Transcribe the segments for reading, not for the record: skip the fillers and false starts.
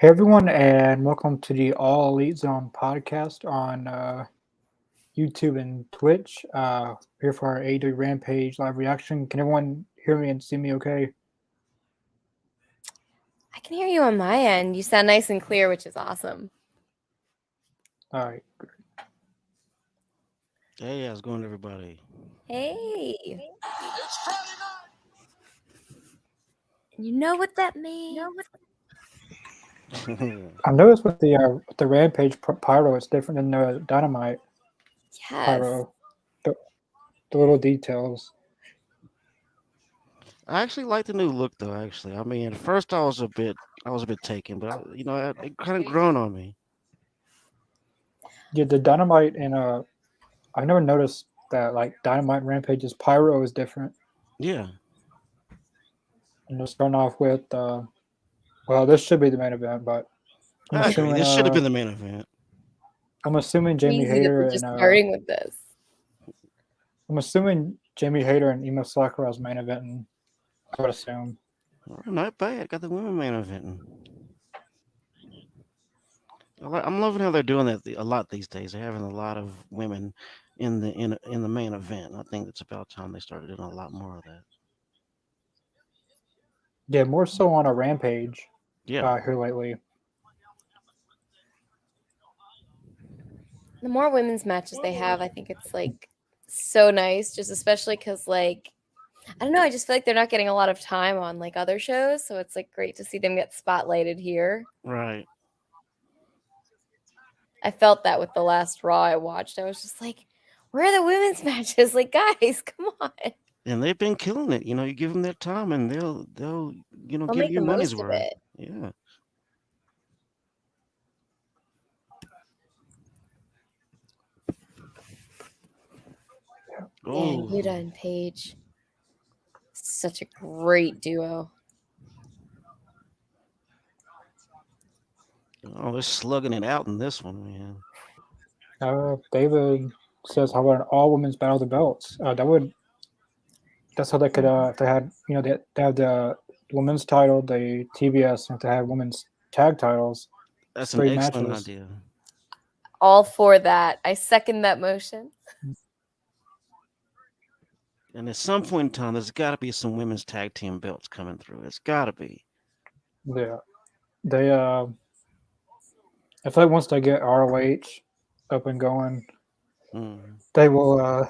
Hey everyone, and welcome to the All Elite Zone podcast on YouTube and Twitch. Here for our AEW Rampage live reaction. Can everyone hear me and see me okay? I can hear you on my end. You sound nice and clear, which is awesome. All right. Hey, how's it going, everybody? Hey. You know what that means? I noticed with the Rampage pyro, it's different than the Dynamite Yes. pyro. The little details. I actually like the new look, though. Actually, I mean, at first I was a bit taken, but it kind of grown on me. Yeah, the Dynamite and I've never noticed that like Dynamite and Rampage's pyro is different. Yeah, And they're starting off with well, this should be the main event, but I'm I agree. assuming This should have been the main event. Jamie Crazy that Hayter we're and just starting with this. I'm assuming Jamie Hayter and Emo Sakura's main event, and I would assume. All right, not bad. Got the women main event. I'm loving how they're doing that a lot these days. They're having a lot of women in the main event. I think it's about time they started doing a lot more of that. Yeah, more so on a Rampage Yeah, here lately. The more women's matches they have, I think it's like so nice, just especially because like I don't know, I just feel like they're not getting a lot of time on like other shows, so it's like great to see them get spotlighted here. right. I felt that with the last Raw I watched. I was just like, where are the women's matches? Like, guys, come on. And they've been killing it. You give them their time, and they'll They'll give make you the money's most of worth. it. Yeah. Man, Oh, Yuta and Paige. Such a great duo. they're slugging it out in this one, man. David says, "How about an all women's battle of the belts?" That's how they could if they had they have the women's title, the TBS, and if they had women's tag titles. That's an 3 excellent matches. idea. All for that. I second that motion. And at some point in time, there's got to be some women's tag team belts coming through. It's got to be. Yeah, they I feel like once they get ROH up and going, they will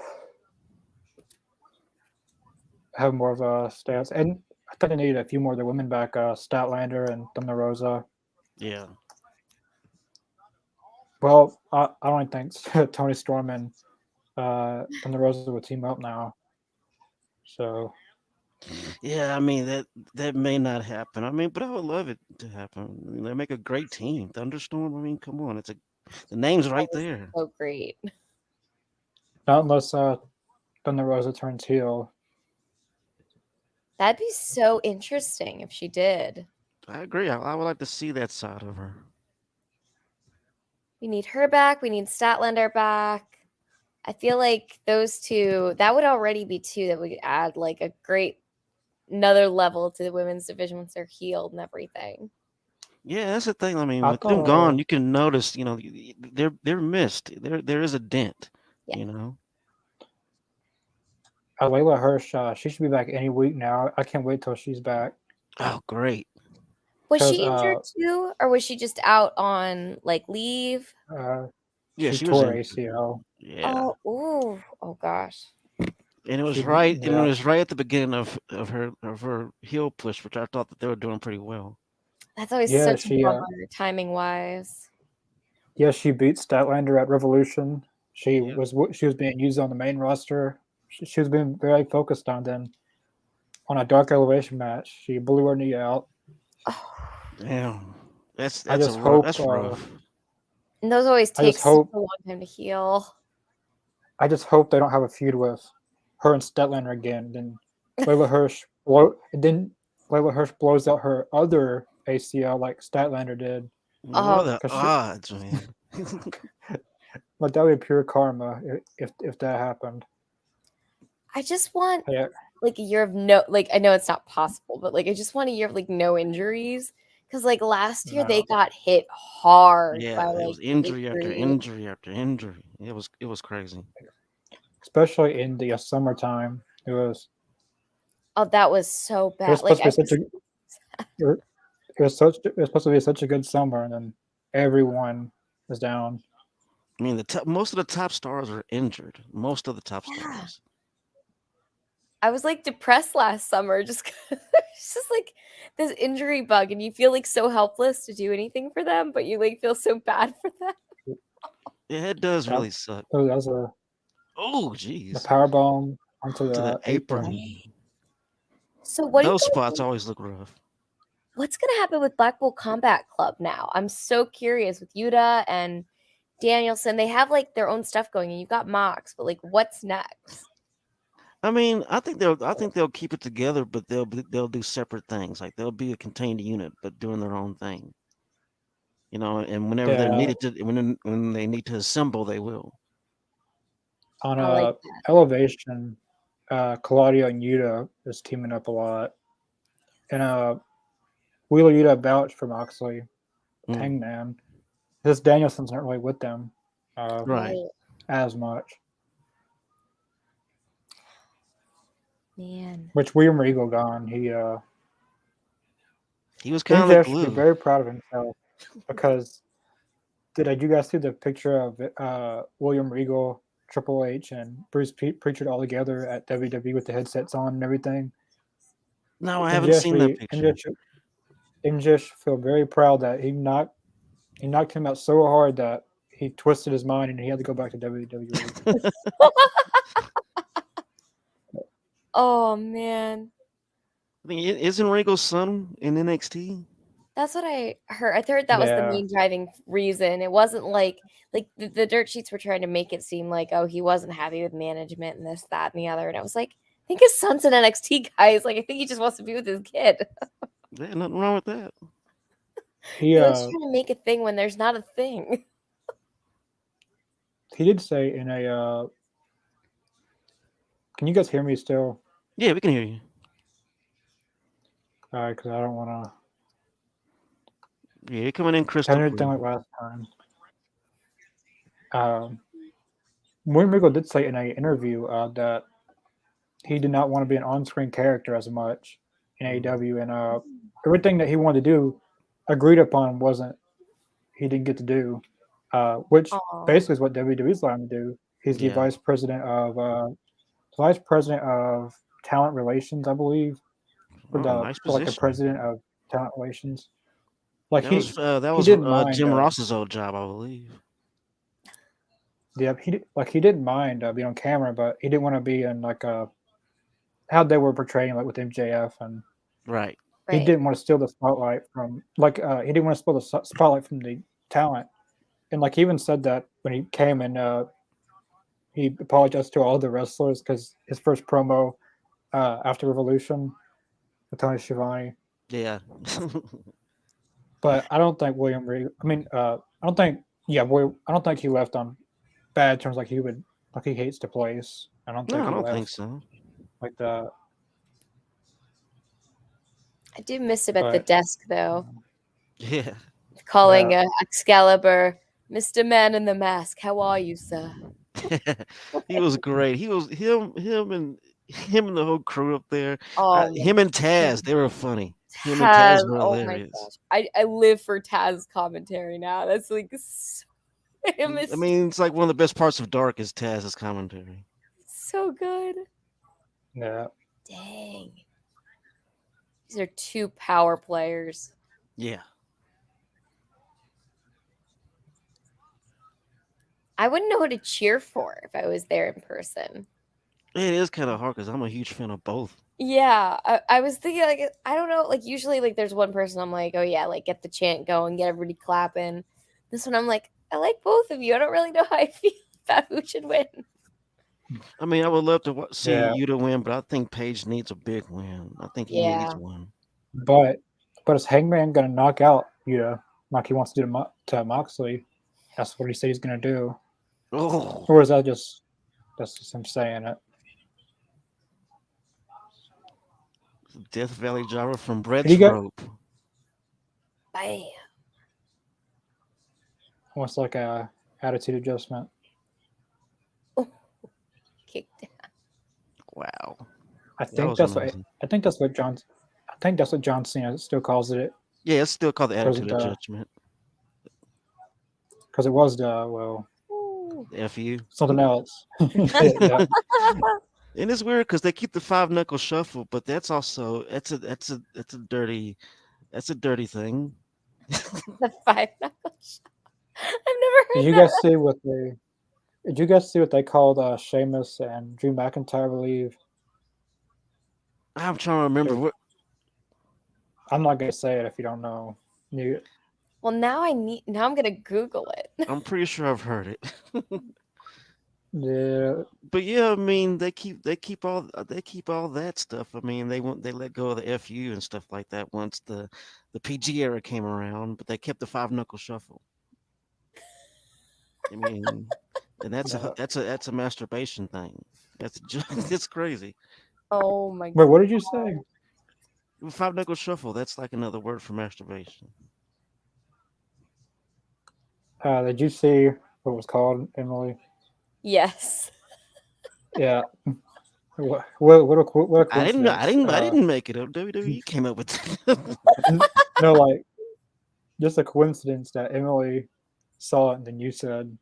have more of a stance. And I thought they needed a few more of the women back, Statlander and Thunder Rosa. Yeah. Well, I don't think Tony Storm and Thunder Rosa will team up now. So Yeah, I mean that may not happen. I mean, but I would love it to happen. They make a great team. Thunderstorm. I mean, come on, the name's right there. So great. not unless Thunder Rosa turns heel. That'd be so interesting if she did. I agree. I would like to see that side of her. We need her back. We need Statlander back. I feel like those two, that would already be two that we could add like a great another level to the women's division once they're healed and everything. Yeah, that's the thing. I mean, with them gone, you can notice. They're missed. There is a dent. Yeah. Layla Hirsch, she should be back any week now. I can't wait till she's back. Oh, great. Was she injured too, or was she just out on like leave? Yeah, she was tore injured. ACL. Yeah. Oh gosh. And it was right. And it was right at the beginning of her heel push, which I thought that they were doing pretty well. That's always such a bummer, timing wise. Yeah, she beat Statlander at Revolution. She was being used on the main roster. She was being very focused on them. On a Dark Elevation match, she blew her knee out. Oh. Damn, that's rough. And those always take so long time to heal. I just hope they don't have a feud with her and Statlander again. Then Layla Hirsch blows out her other ACL like Statlander did. What are the odds, man? Like that would be pure karma if that happened. I just want like a year of no, like I know it's not possible, but like I just want a year of like no injuries Because like last year they No. got hit hard by Yeah, it like was injury after injury. injury after injury. It was crazy. Especially in the summertime. Oh, that was so It was bad. Like supposed to be such a it was supposed to be such a good summer, and then everyone was down. I mean, most of the top stars are injured. Most of the top yeah, stars. I was like depressed last summer just 'cause it's just like this injury bug, and you feel like so helpless to do anything for them, but you like feel so bad for them. Yeah, it does That, really suck. that was Oh, the jeez. power bomb onto To the the apron. apron. So what do you Those guys spots think? always look rough. What's gonna happen with Blackpool Combat Club now? I'm so curious with Yuta and Danielson. They have like their own stuff going, and you've got Mox, but like, what's next? I mean, I think they'll keep it together, but they'll do separate things. Like they'll be a contained unit, but doing their own thing. You know, and whenever they're Yeah, needed to, when they need to assemble, they will. on I like that. Elevation, Claudio and Yuta is teaming up a lot, and Wheeler Yuta vouched for Moxley, Mm, Hangman. This Danielson's not really with them right. Right, as much. man. Which William Regal gone. He was kind of the MJF should be glue. very proud of himself because did you guys see the picture of William Regal, Triple H, and Bruce Pritchard all together at WWE with the headsets on and everything? No, I haven't MJF seen should that be picture. MJF should feel very proud that he knocked him out so hard that he twisted his mind and he had to go back to WWE. Oh man, I mean, isn't Regal's son in NXT? that's what I heard. I heard that was the Yeah, main driving reason. It wasn't like the dirt sheets were trying to make it seem like, oh, he wasn't happy with management and this, that, and the other. And I was like, I think his son's an NXT guys. Like, I think he just wants to be with his kid. There's nothing wrong with that. he He likes trying to make a thing when there's not a thing. he did say in a. Can you guys hear me still? Yeah, we can hear you. Because I don't want to. Yeah, you're coming in crystal Anything clear. like last time. William Regal did say in an interview that he did not want to be an on-screen character as much in AEW, and everything that he wanted to do, agreed upon, wasn't he didn't get to do, which Oh, basically is what WWE's allowed him to do. He's the Yeah. vice president of talent relations, I believe, Oh, nice for like the position. president of talent relations. Like That he was didn't mind. Jim Ross's old job, I believe. Yeah, he didn't mind being on camera, but he didn't want to be in like how they were portraying like with MJF, and Right. he right. didn't want to steal the spotlight from he didn't want to steal the spotlight from the talent, and like he even said that when he came and he apologized to all the wrestlers because his first promo after Revolution with Tony Schiavone. Yeah. But I don't think William Regal. I mean, I don't think. Yeah, I don't think he left on bad terms. Like he hates the place. I don't No, think I he don't think left so. like that. I do miss him at the But desk though, Yeah. calling yeah, Excalibur, Mr. Man in the Mask. How are you, sir? He was great. He was him and the whole crew up there. Oh Him and my Taz, they were funny. Him and Taz. Taz were Oh my hilarious. gosh. I live for Taz commentary now. That's like him I is mean, it's like one of the best parts of Dark is Taz's commentary. so good. yeah. Dang. These are two power players. Yeah. I wouldn't know who to cheer for if I was there in person. It is kind of hard because I'm a huge fan of both. Yeah, I was thinking like I don't know, like usually like there's one person I'm like, oh yeah, like get the chant going, get everybody clapping. This one I'm like, I like both of you. I don't really know how I feel about who should win. I mean, I would love to see Yeah, you to win, but I think Paige needs a big win. I think he needs Yeah. one. but is Hangman gonna knock out Yuta like he wants to do to Moxley? That's what he said he's gonna do. Oh, Or is that that's just him saying it? Death Valley Jara from Did you Brett's get Rope. Bam. Almost like a attitude adjustment. Kicked down. Wow. I That think was that's what amazing. I think that's what John Cena still calls it Yeah, it's still called the because attitude of judgment. it was the Ooh. FU. something else. Yeah. And it's weird because they keep the 5 knuckle shuffle, but that's also that's a dirty thing. The 5 knuckles. I've never Did heard you that. guys see what they? Did you guys see what they called Sheamus and Drew McIntyre? I believe. I'm trying to remember what. I'm not gonna say it if you don't know. You, Well, now I'm gonna Google it. I'm pretty sure I've heard it. the But yeah, I mean they keep all that stuff. I mean they let go of the FU and stuff like that once the PG era came around, but they kept the 5 knuckle shuffle. I mean, and that's a masturbation thing. It's crazy. Oh my wait, what did you say? 5 knuckle shuffle. That's like another word for masturbation. Did you see what it was called, Emily? Yes. Yeah. What a I didn't know. coincidence. I didn't make it up. WWE came up with that. No, like just a coincidence that Emily saw it and then you said,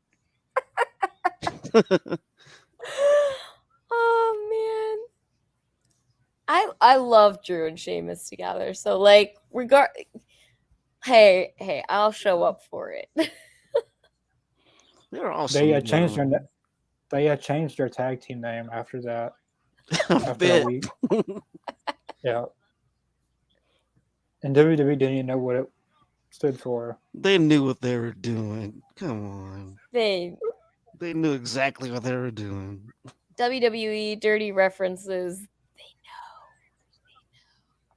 Oh man. I love Drew and Sheamus together. So like hey, I'll show up for it. They're awesome together. They changed their tag team name after that. I After that bet. week, yeah. And WWE didn't even know what it stood for. They knew what they were doing. Come on. They They knew exactly what they were doing. WWE dirty references.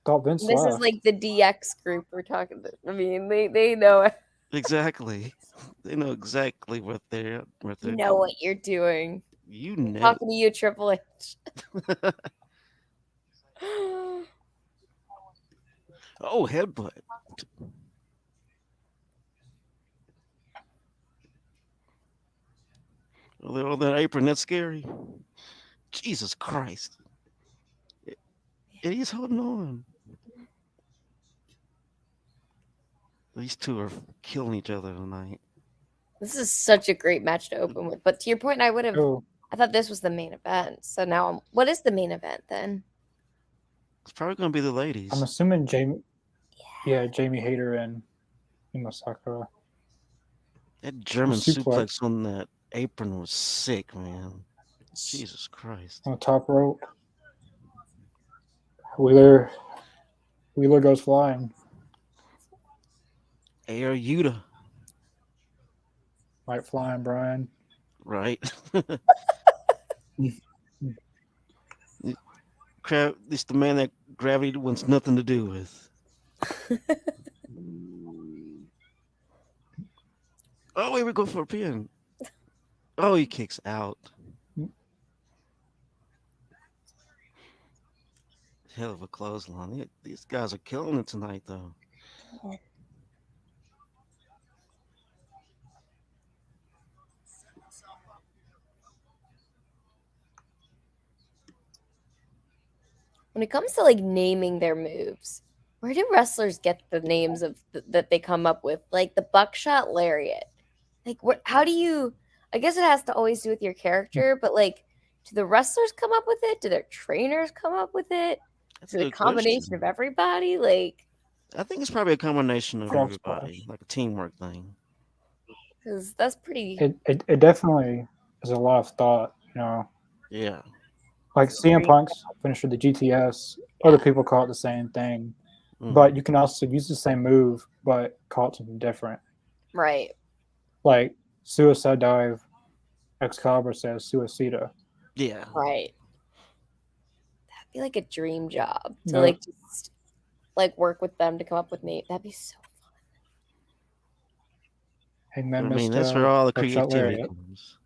Thought Vince This is left. like the DX group we're talking about. I mean, they know it. Exactly. They know exactly what they're You know what you're doing. You know. Talking to you, Triple H. Oh, headbutt. Oh, they're on that apron. That's scary. Jesus Christ. And he's holding on. These two are killing each other tonight. This is such a great match to open with. But to your point, I thought this was the main event. So now, what is the main event then? It's probably going to be the ladies. I'm assuming Jamie Hayter and Sakura. That German suplex on that apron was sick, man. Jesus Christ. On the top rope. Wheeler goes flying. Air Yuta. Right flying, Brian. Right. It's the man that gravity wants nothing to do with. Oh, here we go for a pin. Oh, he kicks out. Hell of a clothesline. These guys are killing it tonight, though. When it comes to like naming their moves, where do wrestlers get the names of that they come up with? Like the buckshot lariat. Like how do you? I guess it has to always do with your character, but like, do the wrestlers come up with it? Do their trainers come up with it? Is it a combination of everybody? Like, I think it's probably a combination of everybody, like a teamwork thing. Because that's pretty. It definitely is a lot of thought, you know. Yeah. Like CM Punk's finisher, the GTS, other people call it the same thing, but you can also use the same move, but call it something different. Right. Like Suicide Dive, Excalibur says Suicida. Yeah. Right. That'd be like a dream job to like just like work with them to come up with names. That'd be so fun. I mean, that's where all the creativity comes.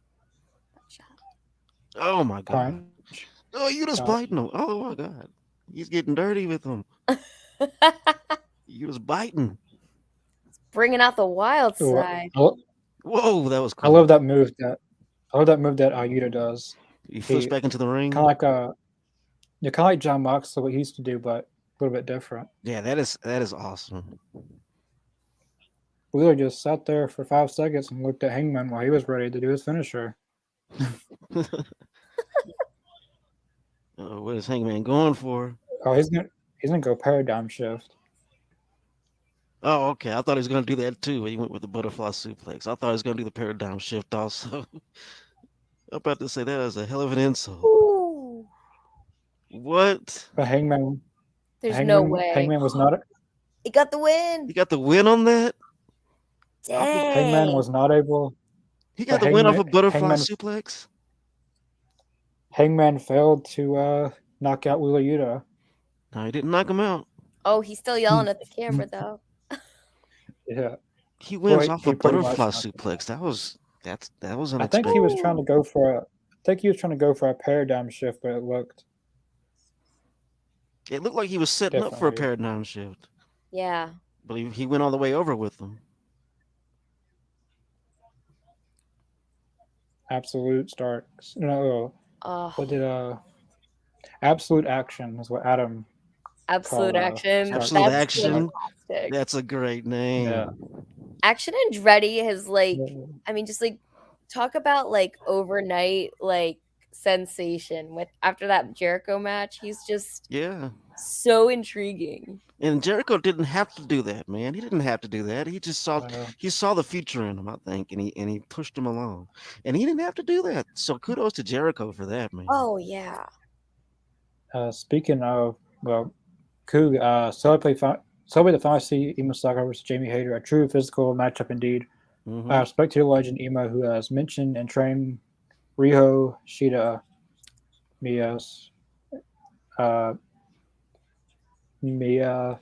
Oh my God. Oh, you just biting him. Oh my God. He's getting dirty with him. You was biting. bringing out the wild Ooh, side. Whoa, that was I cool. love that move that Yuta does. He flips back into the ring. Kind of like John Moxley, what he used to do, but a little bit different. Yeah, that is awesome. Wheeler just sat there for 5 seconds and looked at Hangman while he was ready to do his finisher. What is Hangman going for? Oh, he's gonna go paradigm shift. Oh, okay. I thought he was going to do that too. He went with the butterfly suplex. I thought he was going to do the paradigm shift also. I'm about to say that is a hell of an insult. Ooh, What? But Hangman no way. Hangman was not He got the win. He got the win on that? Dang. Hangman was not able. He got But the win off a butterfly Hangman- suplex? Hangman failed to knock out Wheeler Yuta. No, he didn't knock him out. Oh, he's still yelling at the camera though. Yeah, He wins Well, off he a pretty much butterfly knocked him suplex. That was I unexpected. think he was trying to go for a paradigm shift, but it looked It looked like he was setting up for a Definitely. paradigm shift, Yeah. but he went all the way over with them. absolute Starks. No, Oh, what did Absolute Action is what Adam. absolute call, action. Absolute That's Action. fantastic. That's a great name. Yeah. Action Andretti has I mean, just like talk about like overnight like sensation with after that Jericho match. He's just Yeah. so intriguing. And Jericho didn't have to do that, man. He didn't have to do that. He just saw the future in him, I think, and he pushed him along. And he didn't have to do that. So kudos to Jericho for that, man. Oh yeah. Speaking of, well, Coog, celebrate the final see Emo Sakura versus Jamie Hayter, a true physical matchup indeed. Mhm. Spectator legend Emo, who has mentioned and trained Riho, Shida, Mias, Mia,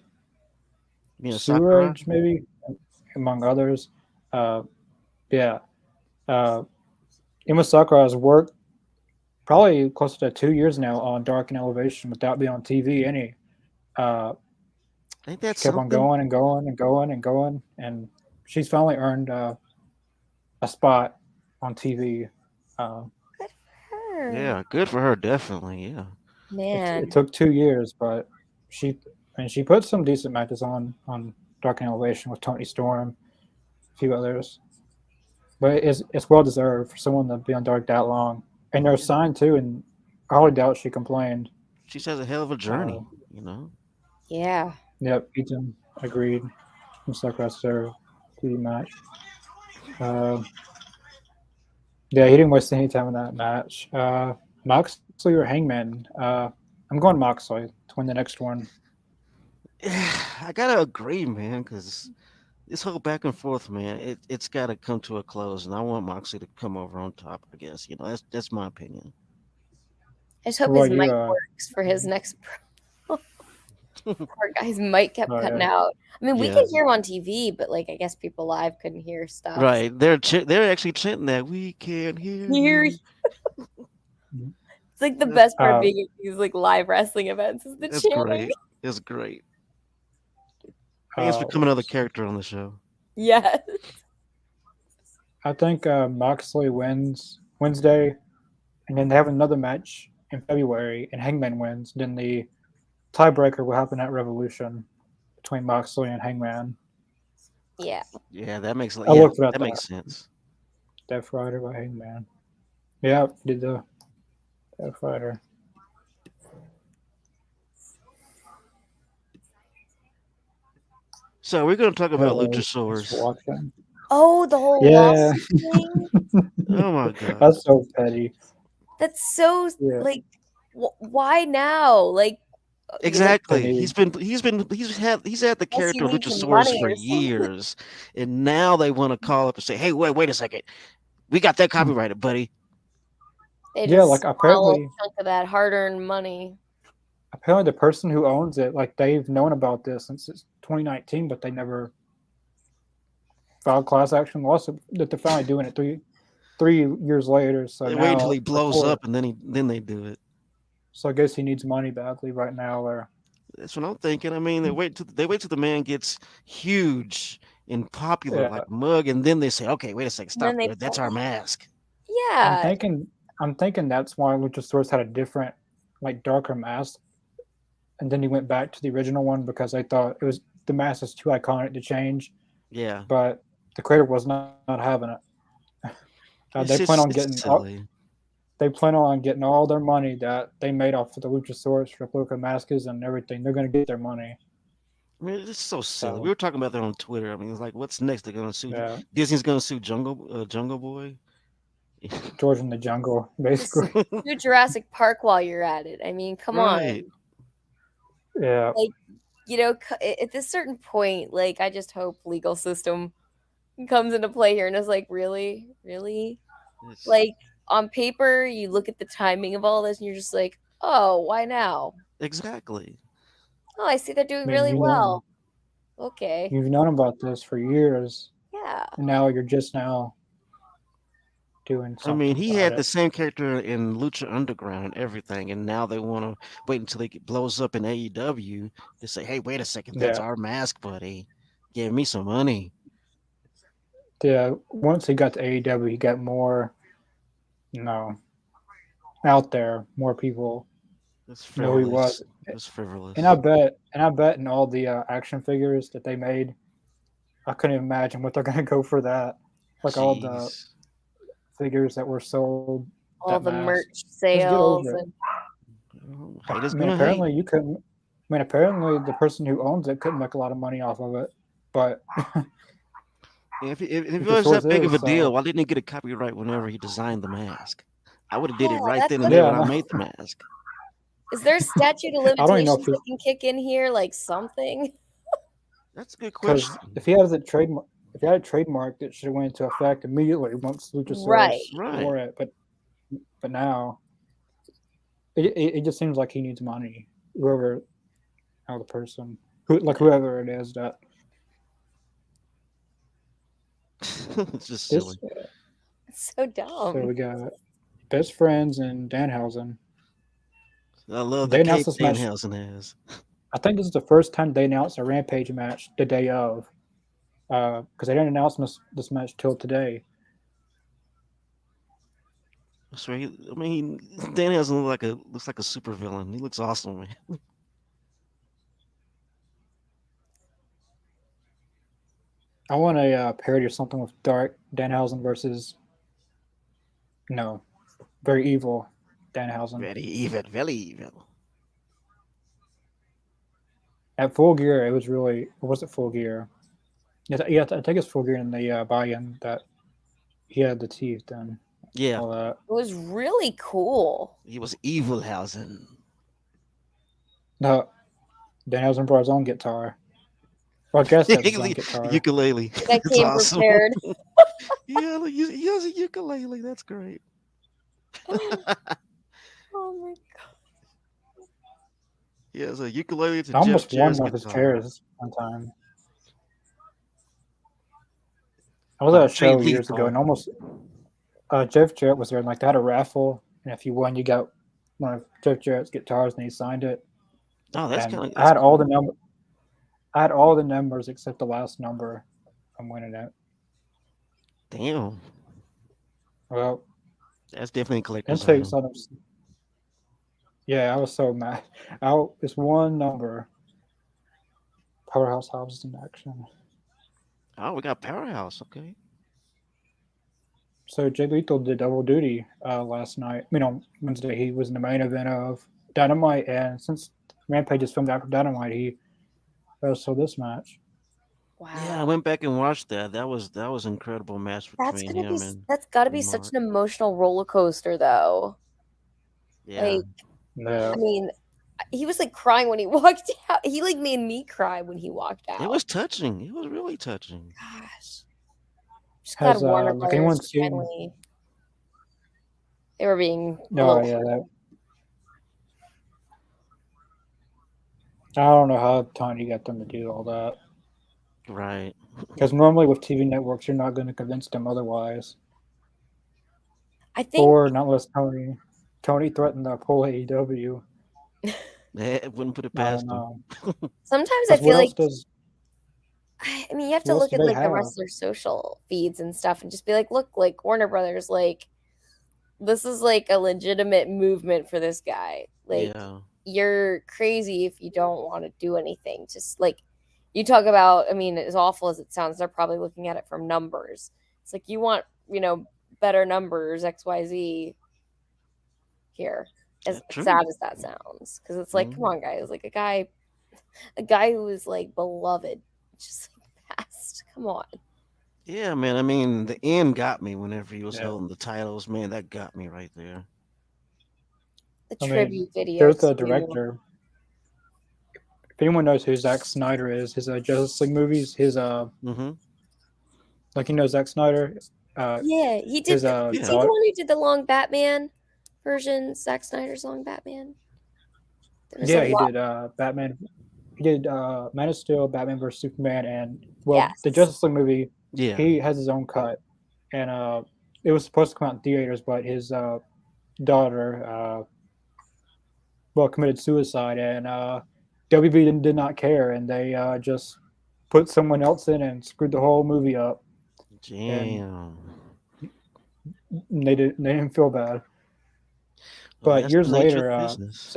Sakura. Suraj, maybe, among others. Yeah. Emo Sakura has worked probably close to 2 years now on Dark and Elevation without being on TV any. Ain't that Kept on something? going and going and going and going, and she's finally earned a spot on TV. Yeah, good for her, definitely. Yeah. Man. It took 2 years, but she put some decent matches on Dark and Elevation with Tony Storm, a few others. But it's well deserved for someone to be on Dark that long, and they're signed too. And I hardly doubt she complained. She's had a hell of a journey, you know. Yeah. Yep, Ethan agreed. Looks like that's their TV match. Yeah, he didn't waste any time in that match. Moxley or Hangman? I'm going Moxley to win the next one. I gotta agree, man, because this whole back and forth, man, it's got to come to a close, and I want Moxley to come over on top. I guess that's my opinion. I just hope What his about mic you, works for his next Poor guy's mic kept cutting yeah. out. I mean, we Yeah. could hear him on TV, but like I guess people live couldn't hear stuff. Right? They're actually chanting that we can't hear Hear you. It's like the best part of being at these like live wrestling events is the That's chanting. great. It's great. Thanks for becoming another character on the show. Yes. I think Moxley wins Wednesday, and then they have another match in February, and Hangman wins. Then the tiebreaker will happen at Revolution between Moxley and Hangman. Yeah. Yeah, that makes that makes sense. Death Rider by Hangman. Yeah, did the Death Rider. So we're gonna talk about Just Luchasaurus. watching. Oh, the whole Yeah. lawsuit thing? Oh my god. That's so petty. That's so Yeah. like why now? Like Exactly. Penny. He's had the Unless you character of need some Luchasaurus money for or something. years, and now they want to call up and say, "Hey, wait a second, we got that copyrighted, buddy." they Yeah, just like, want a apparently- little chunk of that hard-earned money. Apparently, the person who owns it, like they've known about this since 2019, but they never filed class action lawsuit. That they're finally doing it three years later. So They now, wait until he blows before- up, and then they do it. So I guess he needs money badly right now. Or That's what I'm thinking. I mean, they wait till the man gets huge, and popular Yeah. like mug, and then they say, "Okay, wait a second, And then stop they there. That's our mask." I'm yeah. thinking I'm thinking that's why Luchasaurus had a different, like darker mask, and then he went back to the original one because they thought it was the mask is too iconic to change. Yeah, But the creator was not having it. it's it's silly. They plan on getting all their money that they made off of the Luchasaurus replica masks and everything. They're gonna get their money. I mean, it's so silly. We So were talking about that on Twitter. I mean, it's like, what's next? They're gonna sue yeah, Disney's gonna sue Jungle Boy. George in the Jungle, basically. Do Jurassic Park while you're at it. I mean, come on. Right. Yeah, Like, at this certain point, like, I just hope legal system comes into play here and is like, really? Really? It's Like, on paper, you look at the timing of all this and you're just like, oh, why now? exactly. Oh, I see they're I doing mean really well. Okay. you've known about this for years, Yeah. and now you're just now doing I mean, something he about had the it. same character in Lucha Underground and everything, and now they want to wait until it blows up in AEW to say, "Hey, wait a second, that's Yeah, our mask, buddy. Give me some money." yeah. Once he got to AEW, he got more, you know, out there. More people It's know who he was, frivolous. It's and frivolous. I bet in all the action figures that they made, I couldn't imagine what they're gonna go for that. Like all the Jeez. figures that were sold All that the mask. merch Just get sales over it. and Well, I haters mean, gonna hate. apparently you couldn't. I mean, apparently the person who owns it couldn't make a lot of money off of it, but If it the was source that big of a is deal, so. why didn't he get a copyright whenever he designed the mask? I would have did yeah, it right that's then and what there Yeah, when I I know. made the mask. is there a statute of I don't even know limitations if he that can kick in here? Like something? That's a good because question. if he has a trademark, if he had a trademark, it should have went into effect immediately once Right. Luchasaurus Right. wore it. But now it just seems like he needs money. Whoever, how the person, whoever it is that It's just this. silly. It's so So dumb. we got best friends and Danhausen. I love the They announced cape this match. Danhausen has. I think this is the first time they announced a Rampage match the day of, because they didn't announce this match till today. I swear, I mean, Danhausen looks like a super villain. He looks awesome, man. I want a parody or something with Dark Danhausen versus no, very evil Danhausen. Very evil, very evil. At Full Gear, it was really it wasn't Full Gear. Yeah, I think it's Full Gear in the buy-in that he had the teeth and Yeah, all that. It was really cool. he was Evilhausen. No, Danhausen brought his own guitar. Well, I guess that's his own guitar. Ukulele. I It's came awesome. prepared. Yeah, he has a ukulele. That's great. Oh my He has a ukulele to I Jeff almost won Jarrett's one of his guitar. chairs one time. I was at a Trey show years ago, Lethal. and almost Jeff Jarrett was there, and like they had a raffle, and if you won, you got one of Jeff Jarrett's guitars, and he signed it. Oh, that's And kind of I had all the number, I had all the numbers except the last number. I'm winning it. damn. Well, That's definitely a and collector's takes item. on him. Yeah, I was so mad. It's one number. Powerhouse Hobbs is in action. Oh, we got Powerhouse. Okay. So Jay Lethal did double duty last night. I mean, on Wednesday, he was in the main event of Dynamite, and since Rampage is filmed after Dynamite, he wrestled this match. Yeah, I wow. went back and watched that. That was an incredible match between him That's gotta be and such Mark. an emotional roller coaster though. Yeah. Like, Yeah, I mean, he was like crying when he walked out. He like made me cry when he walked It out. was touching. It was really touching. Gosh. Just glad has Warner like anyone Brothers seen? finally they were being a No, little yeah, I don't know how Tony got them to do all that. Right. Because normally with TV networks, you're not going to convince them otherwise, I think or not unless Tony threatened to pull AEW. It wouldn't put it I don't past him. know. sometimes I Because what feel else like does? I mean, you have Who to else look do at they like the have? rest of their social feeds and stuff and just be like, look, like Warner Brothers, like this is like a legitimate movement for this guy. Like Yeah. you're crazy if you don't want to do anything. Just like you talk about, I mean, as awful as it sounds, they're probably looking at it from numbers. It's like you want, better numbers, XYZ here. As That's true. sad as that sounds. Because it's like, come Mhm. on, guys, like a guy who is like beloved just like passed. Come on. Yeah, man. I mean, the end got me whenever he was Yeah. holding the titles. Man, that got me right there. The I mean, tribute video there's the too. director. If anyone knows who Zack Snyder is, his Justice League movies, his Mm-hmm. like Zack Snyder, Yeah, he did. his Is he the Yeah. daughter. one who did the long Batman version? Zack Snyder's long Batman. There was a Yeah, he lot. did Batman. He did Man of Steel, Batman vs Superman, and well, the Yes. Justice League movie. Yeah. He has his own cut, and it was supposed to come out in theaters, but his daughter committed suicide, and WB did not care, and they just put someone else in and screwed the whole movie up, and Damn. they didn't feel bad. Well, But that's the years nature of later, the business.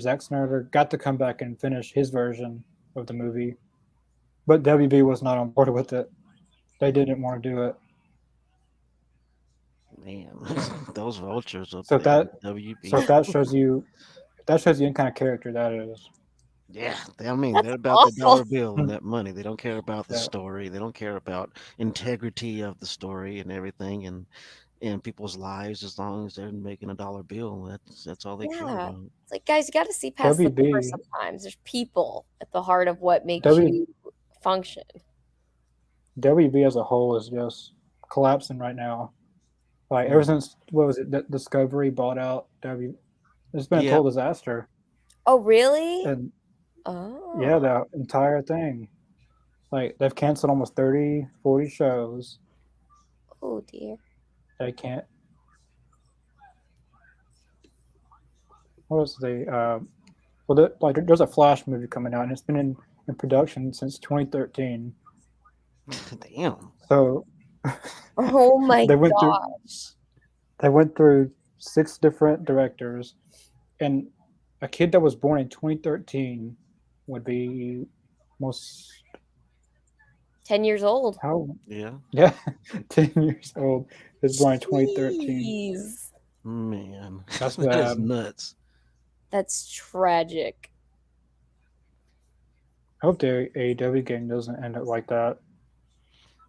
Zack Snyder got to come back and finish his version of the movie, but WB was not on board with it. They didn't want to do it. Man, those vultures up So there that with WB. so that shows you the kind of character that is. Yeah, I mean, That's they're about the awful. dollar bill and that money. They don't care about the Yeah. story. They don't care about integrity of the story and everything and people's lives as long as they're making a dollar bill. That's all they care Yeah. about. It's like, guys, you got to see past the number WB sometimes. There's people at the heart of what makes W you function. WB as a whole is just collapsing right now. Like ever Mm. since what was it that Discovery bought out it's been a Yep. total disaster. Oh, really? And yeah, Oh. the entire thing. Like they've canceled almost 30, 40 shows. Oh, dear. They can't. What was there's a Flash movie coming out, and it's been in production since 2013. Damn. So Oh, my they went through gosh. they went through 6 different directors, and a kid that was born in 2013 would be most 10 years old. how Yeah. yeah 10 years old. Was born in 2013. Jeez. Man, That's that is bad. nuts. That's tragic. I hope the AEW game doesn't end up like that.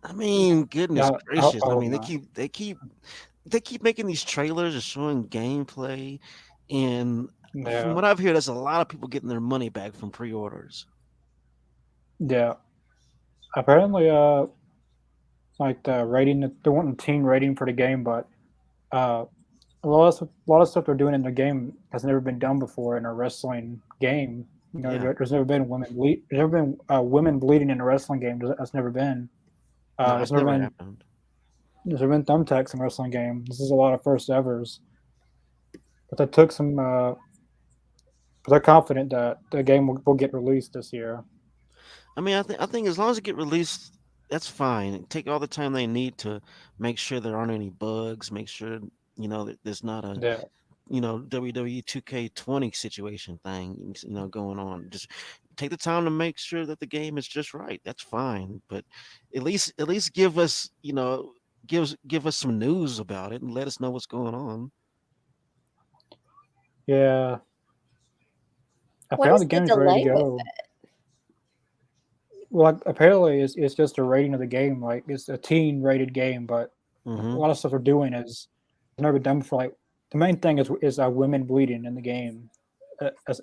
I mean, goodness I gracious. I hope mean, not. they keep making these trailers and showing gameplay, and from Yeah, what I've heard, there's a lot of people getting their money back from pre-orders. yeah. Apparently, like the rating, they want a teen rating for the game, but uh, a lot of stuff they're doing in the game has never been done before in a wrestling game. Yeah, There's never been there's never been women bleeding in a wrestling game. That's never been. no, There's that's never never been happened. there's never been thumbtacks in a wrestling game. This is a lot of first evers. But they took some. But they're confident that the game will get released this year. I mean, I think as long as it get released, that's fine. Take all the time they need to make sure there aren't any bugs. Make sure that there's not a Yeah, WWE 2K20 situation thing going on. Just take the time to make sure that the game is just right. That's fine. But at least give us give us some news about it and let us know what's going on. yeah. What Apparently, is the the game is ready to delay with go. it? Well, like, apparently, it's just a rating of the game. Like it's a teen rated game, but a Hmm. lot of stuff they're doing is never been done before. Like the main thing is women bleeding in the game.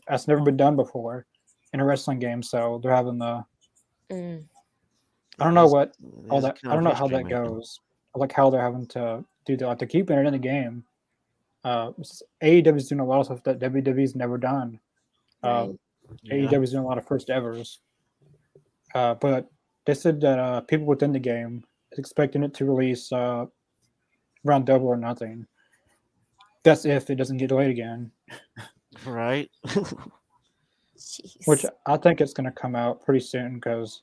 That's never been done before in a wrestling game. So they're having the Mm, I don't know what It all is that. kind I of don't know how history that making. goes. Like how they're having to do that. Like they're keeping it in the game. AEW is doing a lot of stuff that WWE's never done. Uh, right. Yeah. AEW is doing a lot of first evers. But they said that people within the game is expecting it to release around double or nothing. That's if it doesn't get delayed again. Right. which Jeez. I think it's going to come out pretty soon because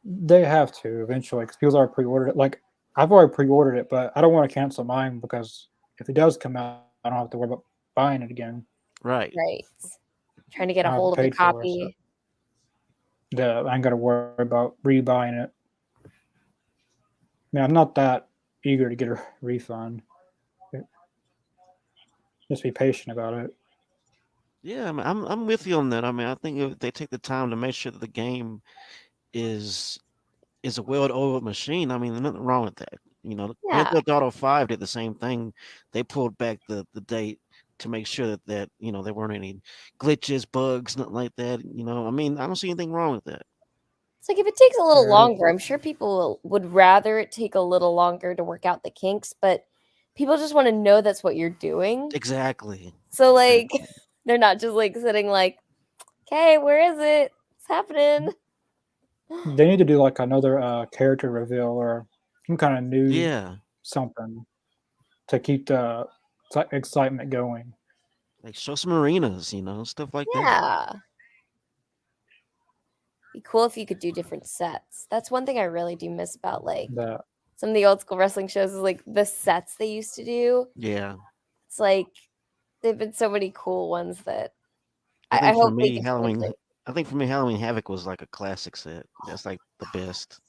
they have to eventually because people already pre-ordered it. Like I've already pre-ordered it, but I don't want to cancel mine because if it does come out, I don't have to worry about buying it again. Right. Right. Trying to get a I have hold of the paid for it, so copy. yeah, I ain't got to worry about rebuying it. I mean, I'm not that eager to get a refund. Just be patient about it. Yeah, I'm with you on that. I mean, I think if they take the time to make sure that the game is a well-oiled machine. I mean, there's nothing wrong with that. Grand Yeah. Theft Auto 5 did the same thing. They pulled back the date to make sure that there weren't any glitches, bugs, nothing like that. I mean, I don't see anything wrong with that. It's like if it takes a little Yeah, longer, I'm sure people would rather it take a little longer to work out the kinks, but people just want to know that's what you're doing. Exactly. So like Exactly. they're not just like sitting like, "Okay, where is it? What's happening?" they need to do like another character reveal or some kind of new Yeah. something to keep the excitement going. Like show some arenas, stuff like that. Yeah. Be cool if you could do different sets. That's one thing I really do miss about like That some of the old school wrestling shows is like the sets they used to do. Yeah. It's like there've been so many cool ones that I I think for hope they me, can translate. Halloween Havoc was like a classic set. That's like the best.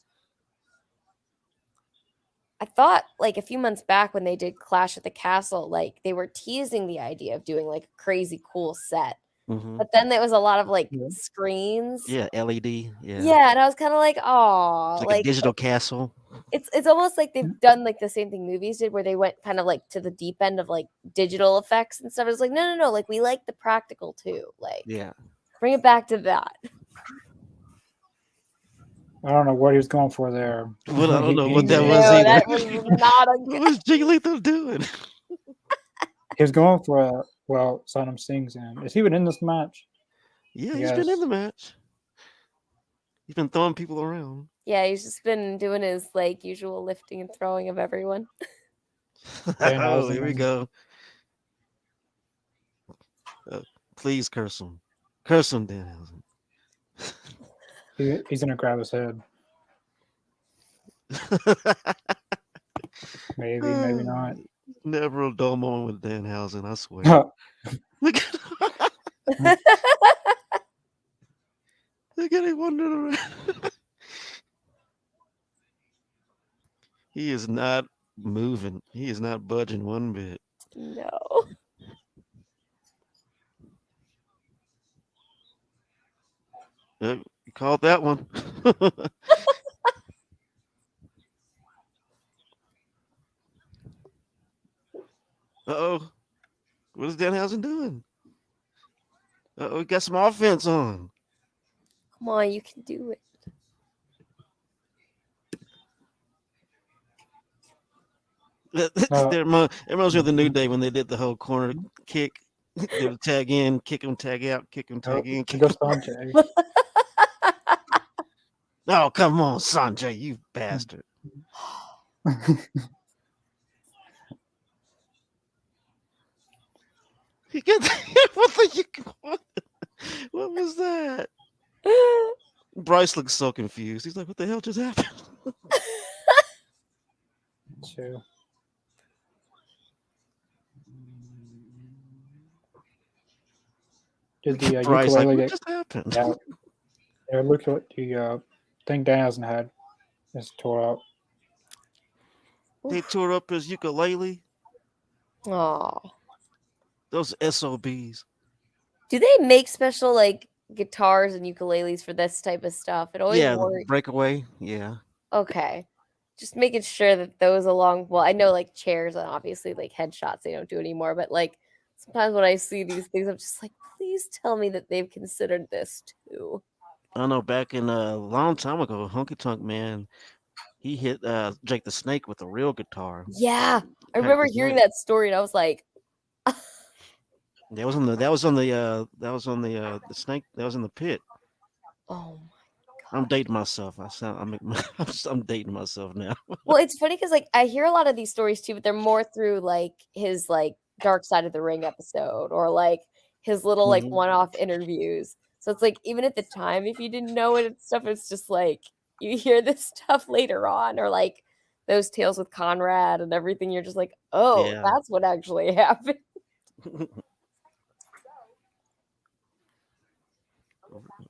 I thought like a few months back when they did Clash at the Castle, like they were teasing the idea of doing like a crazy cool set. Hmm. But then there was a lot of like yeah. screens. Yeah, LED. Yeah. Yeah, and I was kind of like, It's oh, like a like digital castle. it's almost like they've done like the same thing movies did where they went kind of like to the deep end of like digital effects and stuff. It was like, no, like we like the practical too. Like Yeah. bring it back to that. I don't know what he was going for there. Well, I don't know what that was No, either. that was not a What was Jay Lethal doing? He was going for well, Saddam Singh's in. Is he even in this match? Yeah, he's been in Yes. the match. He's been throwing people around. Yeah, he's just been doing his like usual lifting and throwing of everyone. Oh, here we Danhausen. go. Please curse him. Curse him, Danhausen. He's gonna grab his head. Maybe, maybe not. Never a dull moment with Danhausen, I swear. Look at him wandering around. He is not moving. He is not budging one bit. No. You called that one. Uh-oh. What is Danhausen doing? Uh-oh, we got some offense on. Come on, you can do it. It reminds me of the New Day when they did the whole corner kick. They would tag in, kick him, tag out, kick him, tag in, kick Go him. Sanjay. Oh, come on, Sanjay, you bastard. He get what was that? Bryce looks so confused. He's like, what the hell just happened? Two. Did the Bryce like, ukulele what get just happened? out? Yeah, look at the thing Danhausen had. It's tore out. They tore up his ukulele. Oh. Those SOBs. Do they make special like guitars and ukuleles for this type of stuff? It always Yeah, the works. breakaway. Yeah. Okay. Just making sure that those along well, I know like chairs and obviously like headshots they don't do anymore, but like sometimes when I see these things, I'm just like, please tell me that they've considered this too. I know back in a long time ago, Honky Tonk Man, he hit Jake the Snake with a real guitar. Yeah. I Cracked remember his hearing neck. that story and I was like, That was the snake. That was in the pit. oh my I'm dating myself. I'm dating myself now. Well, it's funny because like I hear a lot of these stories too, but they're more through like his like Dark Side of the Ring episode or like his little like Mhm. one-off interviews. So it's like even at the time, if you didn't know it and stuff, it's just like you hear this stuff later on, or like those tales with Conrad and everything. You're just like, oh, Yeah. that's what actually happened.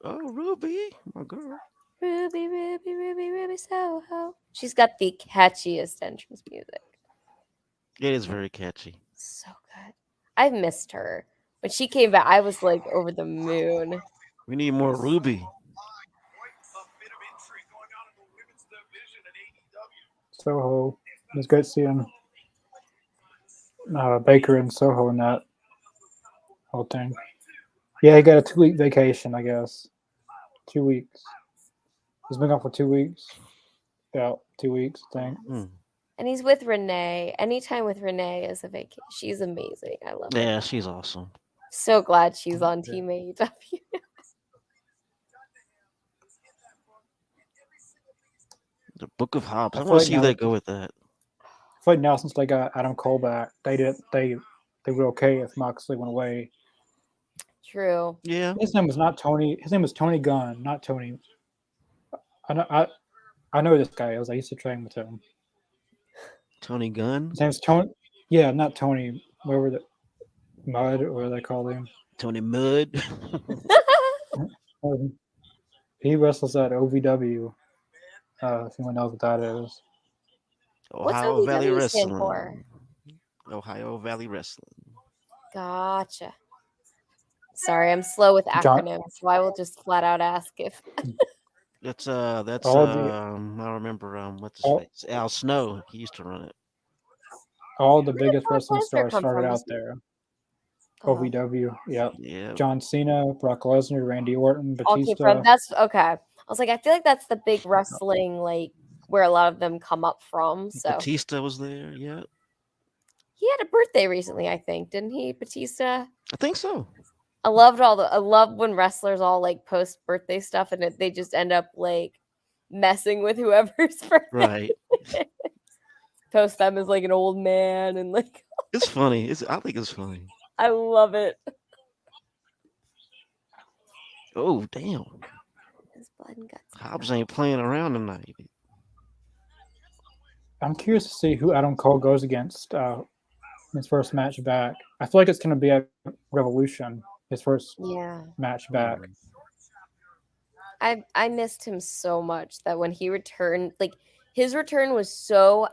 Oh, Ruby, my girl. Ruby, Ruby, Ruby, Ruby Soho. She's got the catchiest entrance music. It is very catchy. So good. I've missed her. When she came back, I was like over the moon. We need more Ruby. Soho. It was great seeing Baker and Soho in that whole thing. Yeah, he got a 2-week vacation, I guess. 2 weeks. He's been gone for 2 weeks. About 2 weeks, I think. Hmm. And he's with Renee. Anytime with Renee is a vacation. She's amazing. I love her. Yeah, she's awesome. So glad she's on Team AEW. The Book of Hobbs. I I want feel to like see if now, they go with that. I feel like now since they got Adam Cole back, they were okay if Moxley went away. True. Yeah. His name was not Tony. His name was Tony Gunn, not Tony. I know this guy. I used to train with him. Tony Gunn. His name's Tony. Yeah, not Tony. Whatever the Mud or what they call him. Tony Mud. He wrestles at OVW. If anyone knows what that is. What's Ohio Valley OVW stand Wrestling. for? Ohio Valley Wrestling. Gotcha. Sorry, I'm slow with John, acronyms, so I will just flat out ask if That's all I remember what's his all, face? Al Snow. He used to run it. all the biggest Brock wrestling Lesnar stars come started from? out there. Oh, OVW. Yep. Yeah. John Cena, Brock Lesnar, Randy Orton, all came Batista. from. That's okay. I was like, I feel like that's the big wrestling, like where a lot of them come up from. So Batista was there. Yeah. he had a birthday recently, I think, didn't he, Batista? I think so. I love when wrestlers all like post birthday stuff and they just end up like messing with whoever's birthday. Right. Post them as like an old man and like It's funny. I think it's funny. I love it. Oh, damn. His blood and guts. Hobbs ain't playing around tonight. I'm curious to see who Adam Cole goes against his first match back. I feel like it's going to be a Revolution, his first Yeah. match back. I missed him so much that when he returned, like his return was so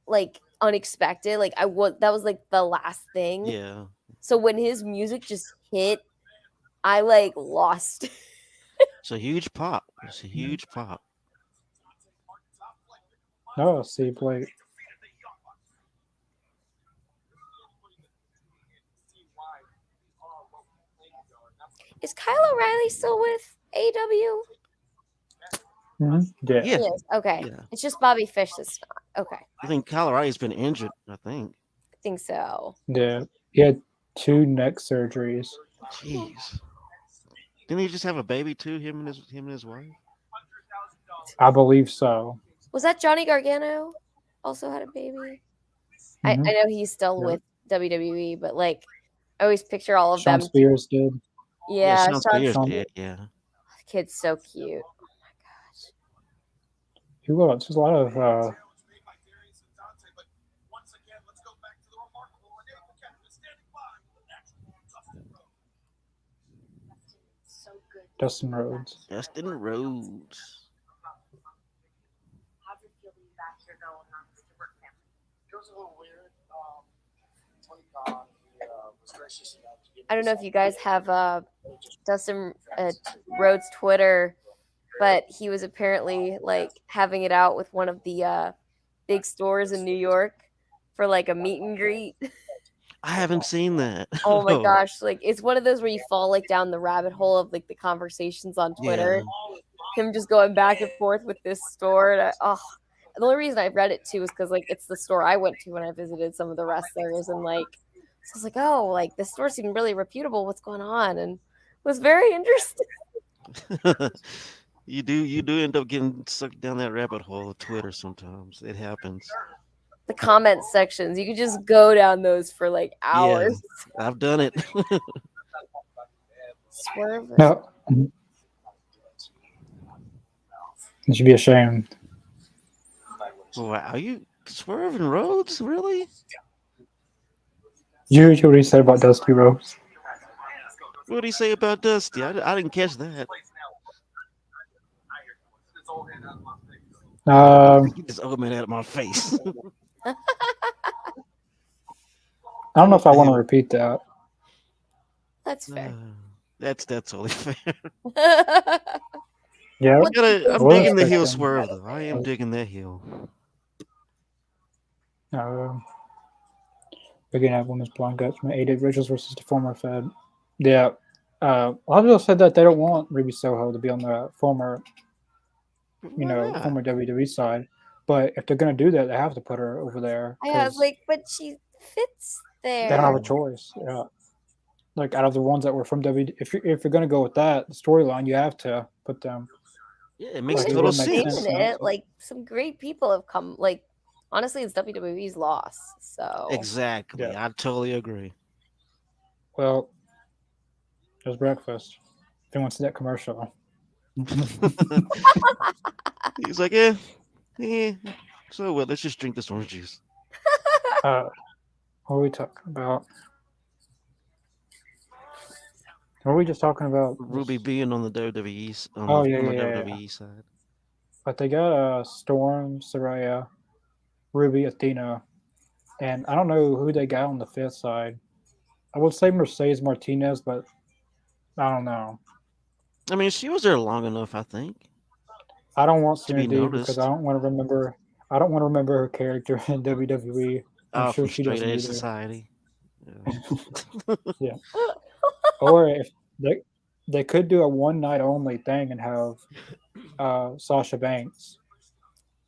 like unexpected. Like that was like the last thing. Yeah. So when his music just hit, I like lost. It's a huge pop. It's a huge pop. Oh, see, Blake. Is Kyle O'Reilly still with AEW? Mm-hmm. Yeah. Yeah. He is. Okay. Yeah. It's just Bobby Fish that's not. Okay. I think Coloradi's been injured. I think. I think so. Yeah. He had 2 neck surgeries. Jeez. Didn't he just have a baby too? Him and his wife. I believe so. Was that Johnny Gargano? Also had a baby. I Mhm. know he's still Yeah. with WWE, but like I always picture all of Sean them. Spears did. Yeah, Sean Spears Sean- did. Yeah. The kid's so cute. Oh my gosh. Who else? There's a lot of Dustin Rhodes. Dustin Rhodes. I don't know if you guys have Dustin Rhodes Twitter, but he was apparently like having it out with one of the big stores in New York for like a meet and greet. I haven't seen that. Oh my No. gosh, like it's one of those where you fall like down the rabbit hole of like the conversations on Twitter. Him just going back and forth with this store. And the only reason I read it too is because like it's the store I went to when I visited some of the wrestlers, and like so I was like, oh, like this store seemed really reputable. What's going on? And it was very interesting. You do end up getting sucked down that rabbit hole of Twitter sometimes. It happens. The comment sections, you could just go down those for like hours. Yeah, I've done it. Swerve. No. You should be ashamed. Wow, you swerving roads, really? You heard what he said about Dusty Rhodes. What did he say about Dusty? I didn't catch that. Get this old man out of my face. I don't know if I What the want to hell? repeat that. That's fair. That's totally fair. Yeah. What do you I'm Well, digging the heel expecting- swerve though. I am digging that heel. Again, at women's blind guts from AEW Rituals versus the former Fed. Yeah. A lot of people said that they don't want Ruby Soho to be on the former, Why not? former WWE side. But if they're going to do that, they have to put her over there. I was 'cause like, but she fits there. they don't have a choice. Yeah. Like out of the ones that were from WWE, if you're going to go with that storyline, you have to put them. Yeah, it makes Like, it total wouldn't make sense. sense. It. Like some great people have come. Like honestly, it's WWE's loss. So Exactly. Yeah. I totally agree. Well, there's breakfast. If anyone see that commercial. He's like, yeah. So what? Let's just drink this orange juice. What are we talking about? What were we just talking about? Ruby being on the WWE on Oh, the yeah, former yeah, yeah, WWE side. But they got Storm, Saraya, Ruby, Athena, and I don't know who they got on the fifth side. I would say Mercedes Martinez, but I don't know. I mean, she was there long enough, I think. I don't want To be Serena D because noticed. I don't want to remember. I don't want to remember her character in WWE. I'm Oh, sure from she Straight doesn't Edge either. Society. Yeah. Or if they could do a one night only thing and have Sasha Banks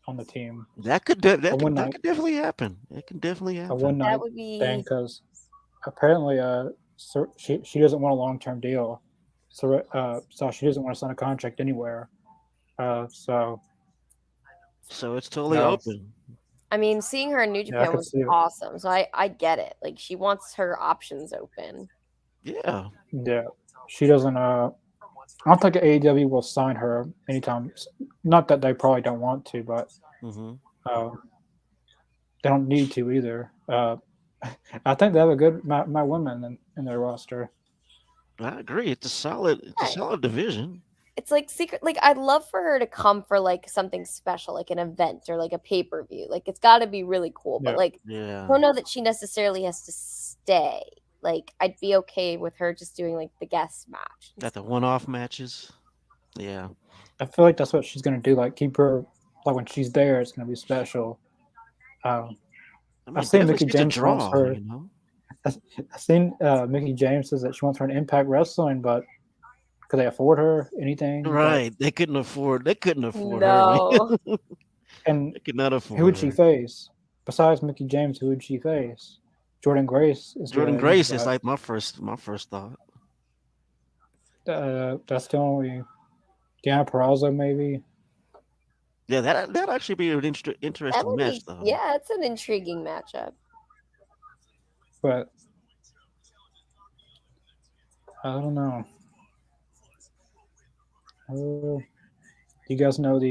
on the team. That could definitely happen. It can definitely A happen. one night that would be thing because apparently she doesn't want a long term deal. So she doesn't want to sign a contract anywhere. So So it's totally No. open. I mean, seeing her in New I Japan could was see it. awesome. So I get it. Like she wants her options open. Yeah. Yeah, she doesn't. I don't think AEW will sign her anytime. Not that they probably don't want to, but Hmm. they don't need to either. I think they have a good my women in their roster. I agree. It's a solid division. It's like secret. Like I'd love for her to come for like something special, like an event or like a pay per view. Like it's got to be really cool. But Yeah. like Yeah. I don't know that she necessarily has to stay. Like I'd be okay with her just doing like the guest match. Got the one-off matches. Yeah. I feel like that's what she's gonna do. Like keep her like when she's there, it's gonna be special. I mean, I've seen definitely Mickey she's a James wants draw, her. you know. I've seen Mickey James says that she wants her in Impact Wrestling, but could they afford her anything? Right. They couldn't afford her, man. No. And They could not afford who would she her. face? Besides Mickey James, who would she face? Jordan Grace is Jordan good, Grace is but, like my first thought. that's the only Deanna Perrazzo maybe. Yeah, that actually be an That interesting would match be, though. yeah, it's an intriguing matchup. But I don't know. Do you guys know how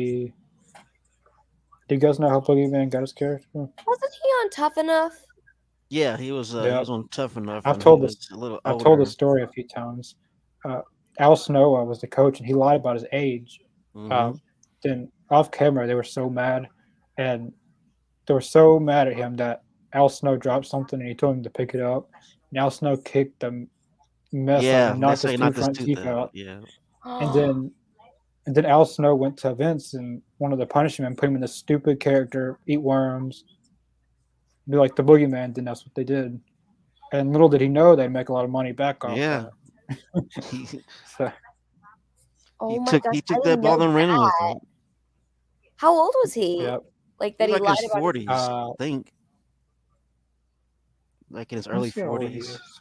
Boogeyman got his character? Wasn't he on Tough Enough? Yeah, he was on Tough Enough. I've when told he this. was a little I've older. told the story a few times. Al Snow was the coach, and he lied about his age. Mhm. Then off camera, they were so mad, and they were so mad at him that Al Snow dropped something, and he told him to pick it up. And Al Snow kicked the mess out Yeah, and that's knocked how his he two knocked his front tooth teeth out. out. Yeah. And then Al Snow went to Vince and wanted to punish him and put him in this stupid character, eat worms, be like the boogeyman. Then that's what they did. And little did he know they'd make a lot of money back off Yeah. that. He, So, Oh my gosh, he I took that didn't ball know and ran with that. it. How old was he? yeah. Like He that was he like lied his about his 40s, I Uh, think. Like in his let's early see how old he 40s. is.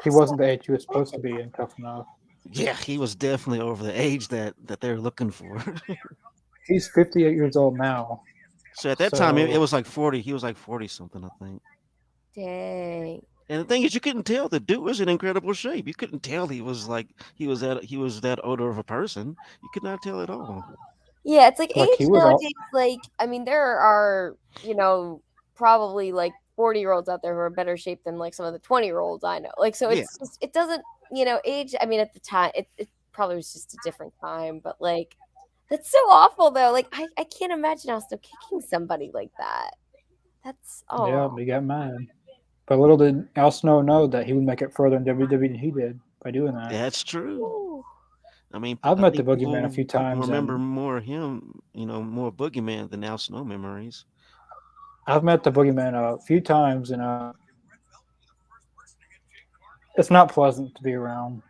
He wasn't the age he was supposed to be in Tough Enough. Yeah, he was definitely over the age that they're looking for. He's 58 years old now. So at that time, it So was like 40. He was like 40 something, I think. Dang. And the thing is, you couldn't tell the dude was in incredible shape. You couldn't tell he was that older of a person. You could not tell at all. Yeah, it's like Like age he was all nowadays. Like, I mean, there are probably like 40-year-olds out there who are better shape than like some of the 20-year-olds I know. Like, so Yeah, it's just it doesn't age. I mean, at the time, it probably was just a different time, but like that's so awful though. Like, I can't imagine Austin kicking somebody like that. That's yeah, oh he got mad. But little did Al Snow know that he would make it further in WWE than he did by doing that. that's true. Ooh. I mean, I've I met the think Boogeyman a few people times, remember and more of him, more Boogeyman than Al Snow memories. I've met the Boogeyman a few times, and it's not pleasant to be around.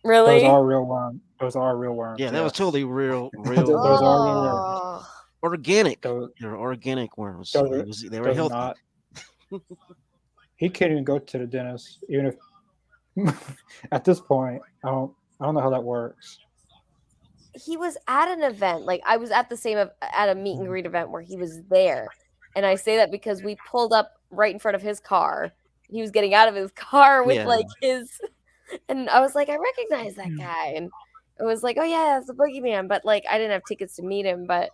Those Really? are real worms. Those are real worms. Yeah, that was Yes, totally real, those are real worms. Oh, organic. Those, They're organic worms. those, are, They were those are healthy. not. He can't even go to the dentist, even if. At this point, I don't know how that works. he was at an event. Like I was at the same at a meet and greet event where he was there, and I say that because we pulled up right in front of his car. He was getting out of his car with Yeah, like his, and I was like, I recognize that guy, and it was like, oh yeah, it's the boogeyman. But like, I didn't have tickets to meet him, but.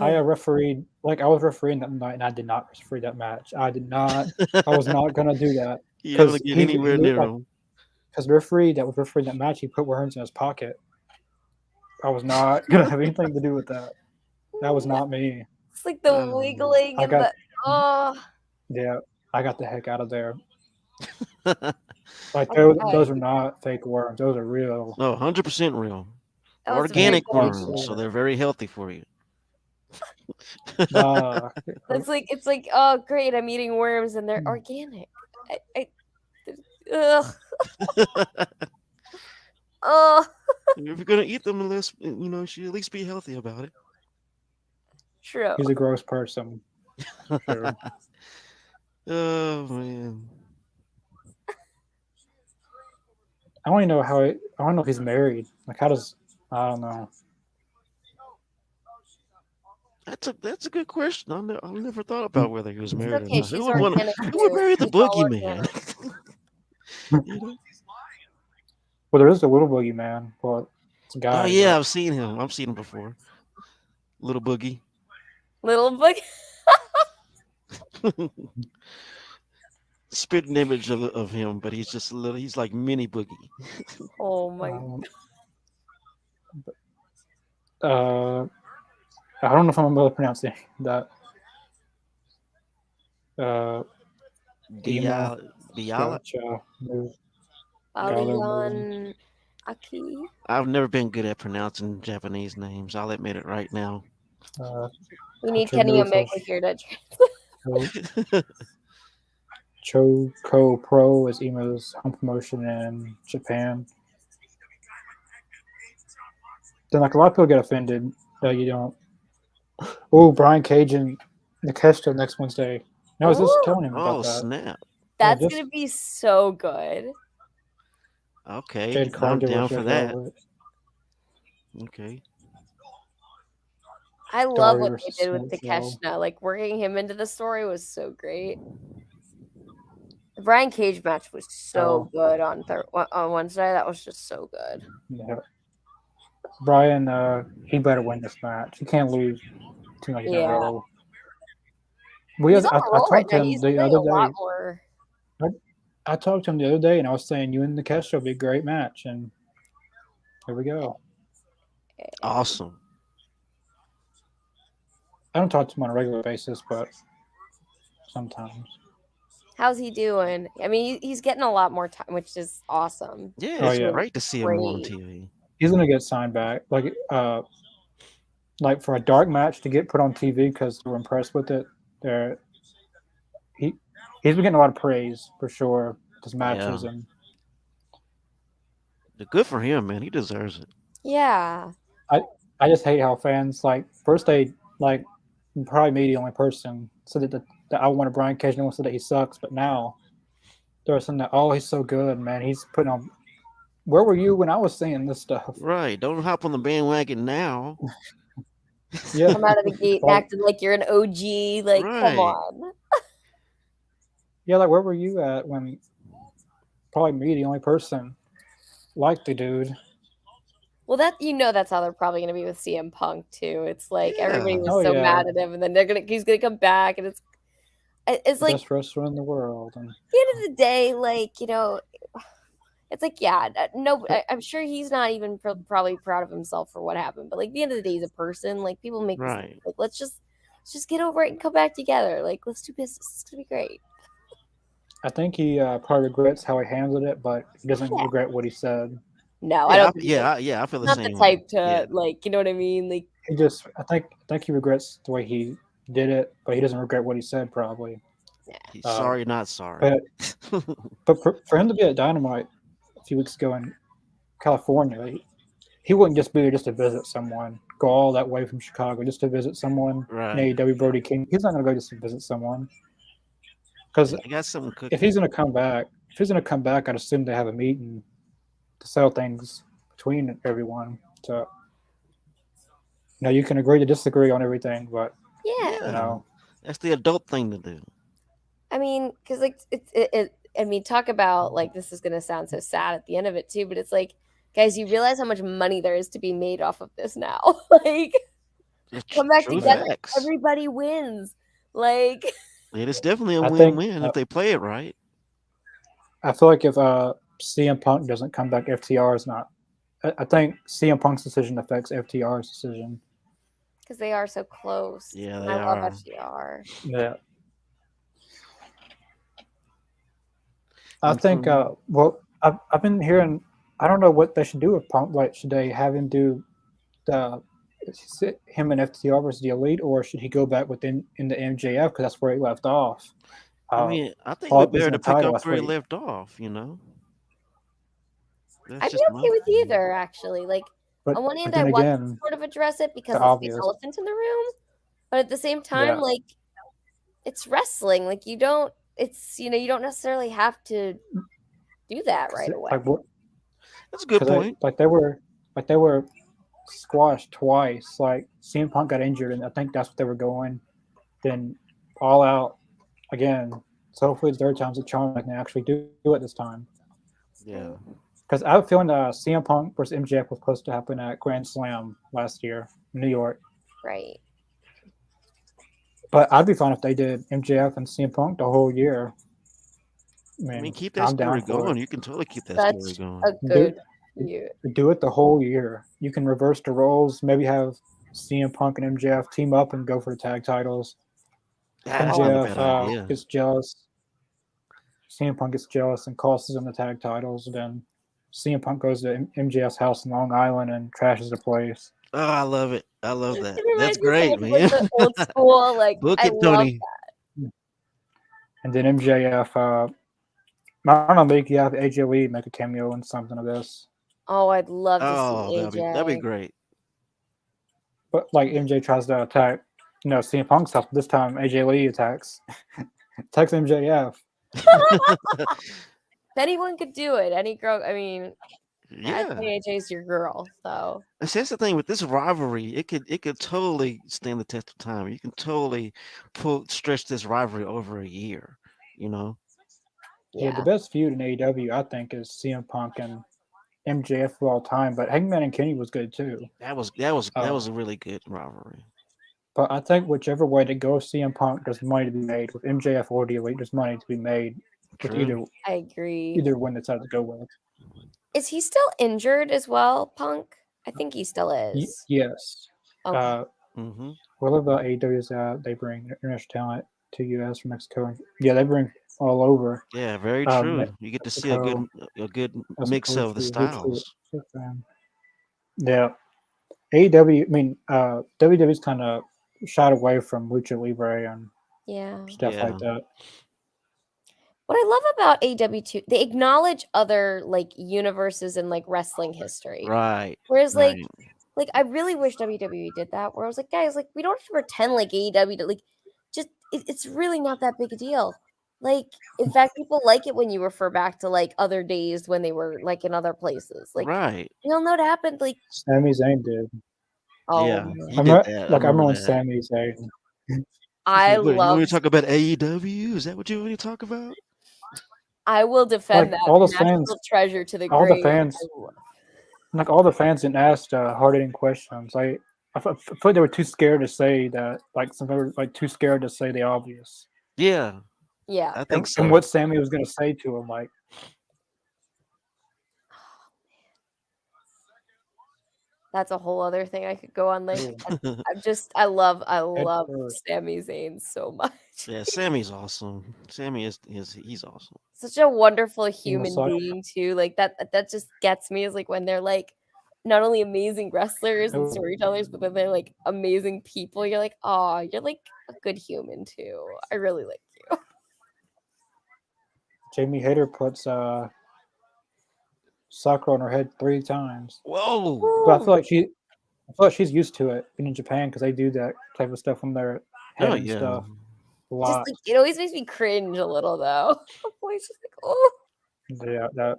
I refereed, like I was refereeing that night, and I did not referee that match. I did not. I was not gonna do that you don't want because to get anywhere near like them. because the referee that was refereeing that match, he put worms in his pocket. I was not gonna have anything to do with that. That was not me. It's like the Um, wiggling I and got the oh. yeah. I got the heck out of there. no, Like Okay. those are not fake worms. Those are real. 100% real. That was very Organic good of worms, so you. they're very healthy for you. Nah, It's like, oh great, I'm eating worms and they're organic. I ugh. Oh, If you're gonna eat them, unless you should at least be healthy about it. true. he's a gross person. Sure. Oh man, I don't even know I don't know if he's married. Like how does I don't know. that's a good question. I never thought about whether he was It's married or okay. not. She's organic Who would too. marry the It's all boogeyman? organic. you know? Well, there is the little boogeyman, but it's a Oh guy. yeah, But I've seen him. I've seen him before. Little boogie. Little book. Spitting image of him, but he's just a little. He's like mini boogie. Oh my. um, uh, I don't know if I'm able to pronounce that. Uh, Dima Diala. move. Gallo move. Balion Aki. I've never been good at pronouncing Japanese names. I'll admit it right now. Uh, We need Hunter Kenny move Omega of here to Choco Pro is Emo's home promotion in Japan. Then, like a lot of people get offended that you don't. Oh, Brian Cage and Nakeshita next Wednesday. No, I was just Ooh, telling him about Oh that. snap! that's just gonna be so good. Okay, Jade I'm Cargill down was for there that. for it. Okay. I love Dari what they versus did with Smoke Show. Takeshita. Like working him into the story was so great. The Brian Cage match was so good on Wednesday. That was just so good. Yeah. Brian, he better win this match. He can't lose 2 nights in a Yeah, row. he's on a I roll right talked to now. him He's the winning a other lot day. more. I talked to him the other day, and I was saying you and Nakeshita will be a great match, and here we go. Awesome. I don't talk to him on a regular basis, but sometimes. How's he doing? I mean, he's getting a lot more time, which is awesome. Yeah, Oh it's yeah, great to see him more on Great. TV. he's gonna get signed back. Like for a dark match to get put on TV because we're impressed with it. There, he's been getting a lot of praise for sure. His matches Yeah. and Good for him, man. He deserves it. Yeah. I just hate how fans like first they like probably me the only person said that I wanted Brian Cage and no one said that he sucks, but now they're saying that he's so good, man. He's putting on. Where were you when I was saying this stuff? Right. Don't hop on the bandwagon now. Yeah, Come out of the gate and Like, acting like you're an OG. Like, come Right. on. Yeah, like where were you at when probably me, the only person, liked the dude? Well, that's how they're probably going to be with CM Punk too. It's like everybody Yeah. was Oh so yeah, mad at him, and then he's gonna come back, and it's the like best wrestler in the world, and at the end of the day, like it's like yeah, no, I'm sure he's not even probably proud of himself for what happened, but like at the end of the day, he's a person. Like people make mistakes. Right. Like let's just get over it and come back together. Like let's do business. It's gonna be great. I think he probably regrets how he handled it, but he doesn't Yeah. regret what he said. No, I Yeah. don't think so. Yeah. I feel the Not the same way. type Yeah. to like, you know what I mean? Like He just, I think he regrets the way he did it, but he doesn't regret what he said probably. He's Uh, sorry, not sorry. but but for him to be at Dynamite a few weeks ago in California, he wouldn't just be there just to visit someone, go all that way from Chicago just to visit someone in Right. AEW. Brody King, he's not going to go just to visit someone because Yeah, they got something if cooking. he's going to come back, I'd assume they have a meeting to settle things between everyone. So you can agree to disagree on everything, but yeah. you Yeah. know, That's the adult thing to do. I mean, because like I mean, talk about like this is gonna sound so sad at the end of it too, but it's like, guys, you realize how much money there is to be made off of this now. Like, It's come back true yeah, together, facts. everybody wins. Like, It is definitely a I think win-win if they play it right. I feel like if CM Punk doesn't come back, FTR is not. I think CM Punk's decision affects FTR's decision. because they are so close, Yeah, and I they love are. FDR. Yeah, I And for think. me, Well, I've been hearing. I don't know what they should do with Punk. Like, should they have him do the him and FTR versus the Elite, or should he go back within in the MJF because that's where he left off? I Uh, mean, I think it'd be Paul better losing to the pick title. up That's where where he he. left off. That's I'd be just my okay with thing. either, actually. Like, But on one hand, then I want to again, sort of address it because the it's the obvious. elephant in the room, but at the same time, Yeah, like, it's wrestling. Like, you don't. It's you don't necessarily have to do that because right away. like what? That's a good Because point. they were squashed twice. Like CM Punk got injured, and I think that's what they were going. Then All Out again. So hopefully the third time's a charm. They can actually do it this time. Yeah. Because I have a feeling CM Punk versus MJF was supposed to happen at Grand Slam last year in New York. Right. But I'd be fine if they did MJF and CM Punk the whole year. I I mean, mean, keep that I'm story down for going. it. You can totally keep that story Such going. a Do good feud. do it the whole year. You can reverse the roles. Maybe have CM Punk and MJF team up and go for the tag titles. That's not a Oh, bad MJF idea. gets jealous. CM Punk gets jealous and costs him the tag titles. Then CM Punk goes to MJF's house in Long Island and trashes the place. Oh, I love it. I love that. it That's reminds me so great, much of like man. the old school. Like, Book I it, love Tony. And then MJF, I don't know, maybe you have AJ Lee make a cameo in something of this. Oh, I'd love to see Oh, that'd be AJ. great. But like MJ tries to attack, CM Punk's house. But this time AJ Lee attacks MJF. If anyone could do it, any girl. I mean, I'd Yeah. say AJ's your girl. So And see, that's the thing with this rivalry. It could totally stand the test of time. You can totally stretch this rivalry over a year. You know. Yeah, the yeah, best feud in AEW, I think, is CM Punk and MJF of all time. But Hangman and Kenny was good too. That was a really good rivalry. But I think whichever way to go, CM Punk, there's money to be made. With MJF or the Elite, there's money to be made with True. I agree. either one they decide to go with. Is he still injured as well, Punk? I think he still is. Yes. Okay. Mm-hmm. What about AEW is they bring international talent to US from Mexico. Yeah, they bring all over. Yeah, very true. You get to see a good Mexico, a good as mix opposed of the to virtual. styles. Yeah. AEW, I mean, WWE's kind of shot away from Lucha Libre and Yeah. stuff Yeah. like that. What I love about AW too, they acknowledge other like universes in like wrestling history. Right. Whereas Right. like I really wish WWE did that. Where I was like, guys, like we don't have to pretend like AEW to like just it's really not that big a deal. Like in fact, people like it when you refer back to like other days when they were like in other places. Like Right. you all know what happened. Like Sami Zayn did. oh Yeah, man. he did that. I I remember remember when that. Sami Zayn. I What, you love. want to talk about AEW? Is that what you want to talk about? I will defend Like that all the national fans, treasure to the all the grave. fans, like all the fans didn't ask hard-hitting questions. I feel like they were too scared to say that. Like some people were like too scared to say the obvious. Yeah, Yeah. I think And so. what Sammy was going to say to him, like, That's a whole other thing I could go on. Like, "Ooh, I head love first." Sami Zayn so much. Yeah, Sammy's awesome. Sammy is he's awesome. Such a wonderful He must human suck. being too. Like that just gets me is like when they're like not only amazing wrestlers and Ooh, storytellers, but then they're like amazing people. You're like, oh, you're like a good human too. I really like you. Jamie Hayter puts soccer on her head 3 times. Whoa! But I Woo. feel like she's used to it being in Japan because they do that type of stuff on their head Oh and yeah. stuff a Just lot. like it always makes me cringe a little though. I'm always just like, oh, Yeah, that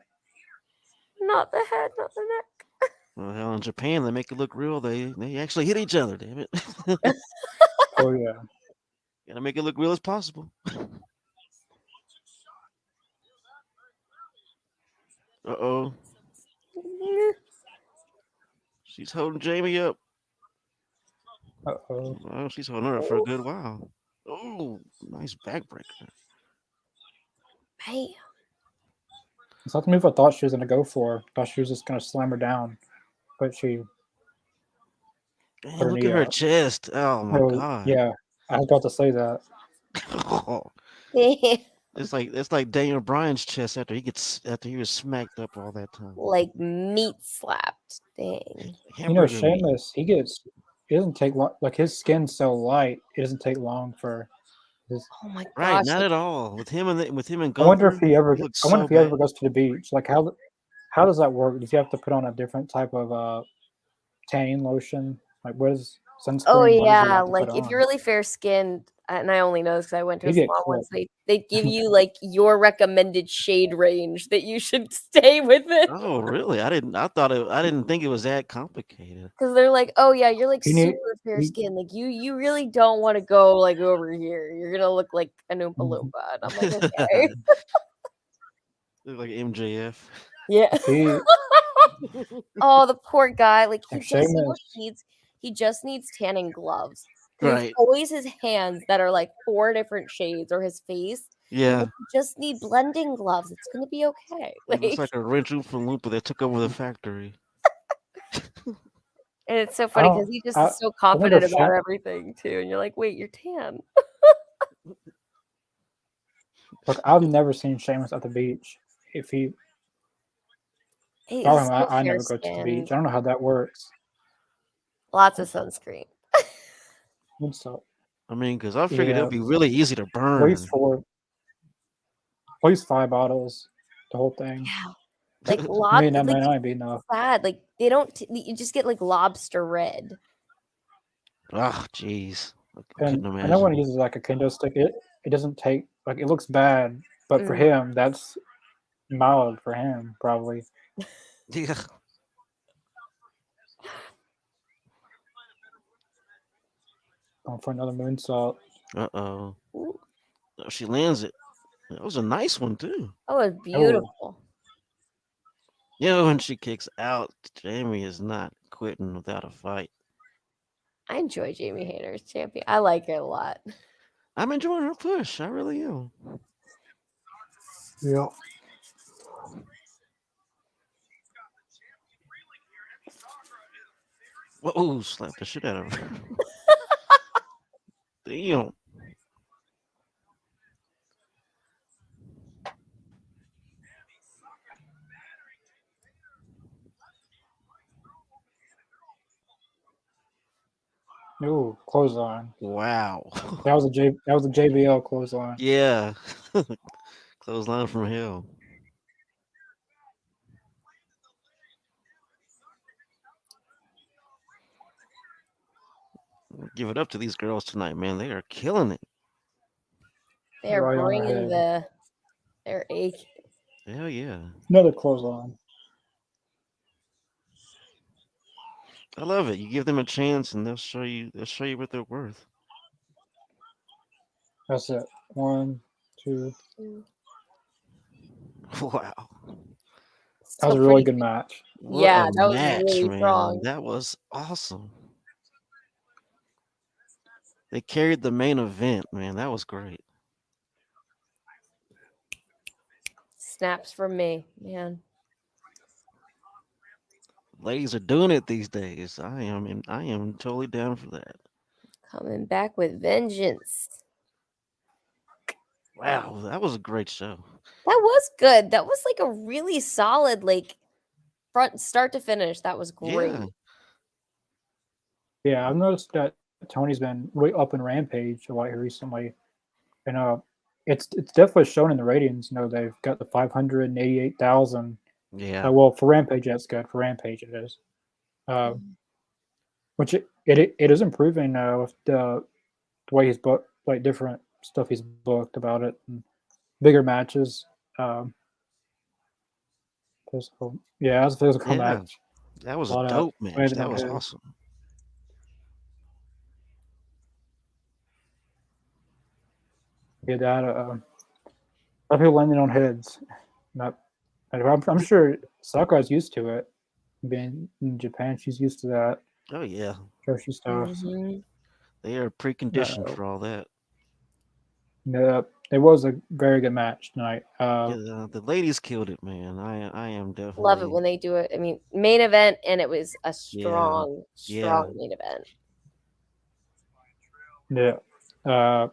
not the head, not the neck. Well, hell, in Japan they make it look real. They actually hit each other. Damn it! oh yeah. Gotta make it look real as possible. Uh-oh. She's holding Jamie up. Uh-oh. Oh, she's holding her up for a good while. Oh, nice backbreaker. Hey, It's not the move I thought she was gonna go for. I thought she was just gonna slam her down, but she put Man, her look knee at her out. chest. Oh my Oh god. yeah, I was about to say that. It's like Daniel Bryan's chest after he was smacked up all that time. like meat slapped. Dang. You know, Hamburger meat. Sheamus, he doesn't take long. Like his skin's so light, it doesn't take long for his. Oh my Right, gosh. not Like, at all. With him and I wonder Gunther, if he ever. he looks I wonder so if he ever bad. goes to the beach. Like how does that work? Does he have to put on a different type of tanning lotion? Like what is oh sunscreen? What does he yeah, have to put like if you're on? really fair skinned, and I only know this because I went to a He'd get salon once, cooked. they give you like your recommended shade range that you should stay within. Oh, really? I didn't think it was that complicated. Because they're like, oh yeah, you're like He need. super fair He, skin. Like you really don't want to go like over here. You're gonna look like an Oompa Loompa. And I'm like, okay. Look like MJF. Yeah. if he Oh, the poor guy. Like he if just you know what Sheamus he needs? He just needs tanning gloves. Because it's Right. always his hands that are like 4 different shades or his face. Yeah. Like, you just need blending gloves. It's gonna be okay. He looks Like like a rich Oompa Loompa that took over the factory. and it's so I funny don't because he just I is so I wonder confident if about Sheamus. everything too. And you're like, wait, you're tan. Look, I've never seen Sheamus at the beach. If he, He's probably so I fair never go to the beach. skinned. I don't know how that works. Lots of sunscreen. So I mean, because I figured it yeah, would be really easy to at least burn. 4, at least 5 bottles, the whole thing. Yeah. Like May lots not like may it's not be enough. sad. Like they don't you just get like lobster red. Oh, jeez. I And couldn't I know when imagine. he uses like a kendo stick, it doesn't take like it looks bad, but for Mm. him that's mild for him probably. Yeah. Going for another moonsault. Uh-oh. Ooh, Oh, she lands it. That was a nice one, too. that was Oh, beautiful. You know, when she kicks out, Jamie is not quitting without a fight. I enjoy Jamie Hayter as champion. I like her a lot. I'm enjoying her push. I really am. yeah. Whoa, slap the shit out of her. Damn. Ooh, clothesline. Wow. That was a JBL clothesline. Yeah. Clothesline from hell. Give it up to these girls tonight, man. They are killing it. They're Right on her bringing head. their A. Hell yeah. Another clothesline. I love it. You give them a chance and they'll show you what they're worth. That's it. 1, 2. Wow. That was Still a really pretty. good match. What Yeah, a that was match, really man. strong. That was awesome. They carried the main event, man. That was great. Snaps from me, man. Ladies are doing it these days. I am totally down for that. Coming back with vengeance. Wow, that was a great show. That was good. That was like a really solid, like front start to finish. That was great. Yeah. Yeah, I've noticed that Tony's been really up in Rampage a lot here recently, and it's definitely shown in the ratings. They've got the 588,000. Yeah. Well, for Rampage, that's good. For Rampage, it is. Uh, which it is improving with the way he's booked, like different stuff he's booked about it, and bigger matches. Um, physical, yeah, as a physical Yeah. match, That was a a lot of dope match. landing That on was heads. awesome. Yeah, that a lot of people landing on heads. Not, I'm sure Sakura's used to it. Being in Japan, she's used to that. Oh yeah. Joshi stuff. Mm-hmm. They are preconditioned Uh, for all that. yeah, it was a very good match tonight. Yeah, the ladies killed it, man. I am Love it definitely when they do it. I mean, main event, and it was a yeah. strong, Yeah. strong main event. Yeah.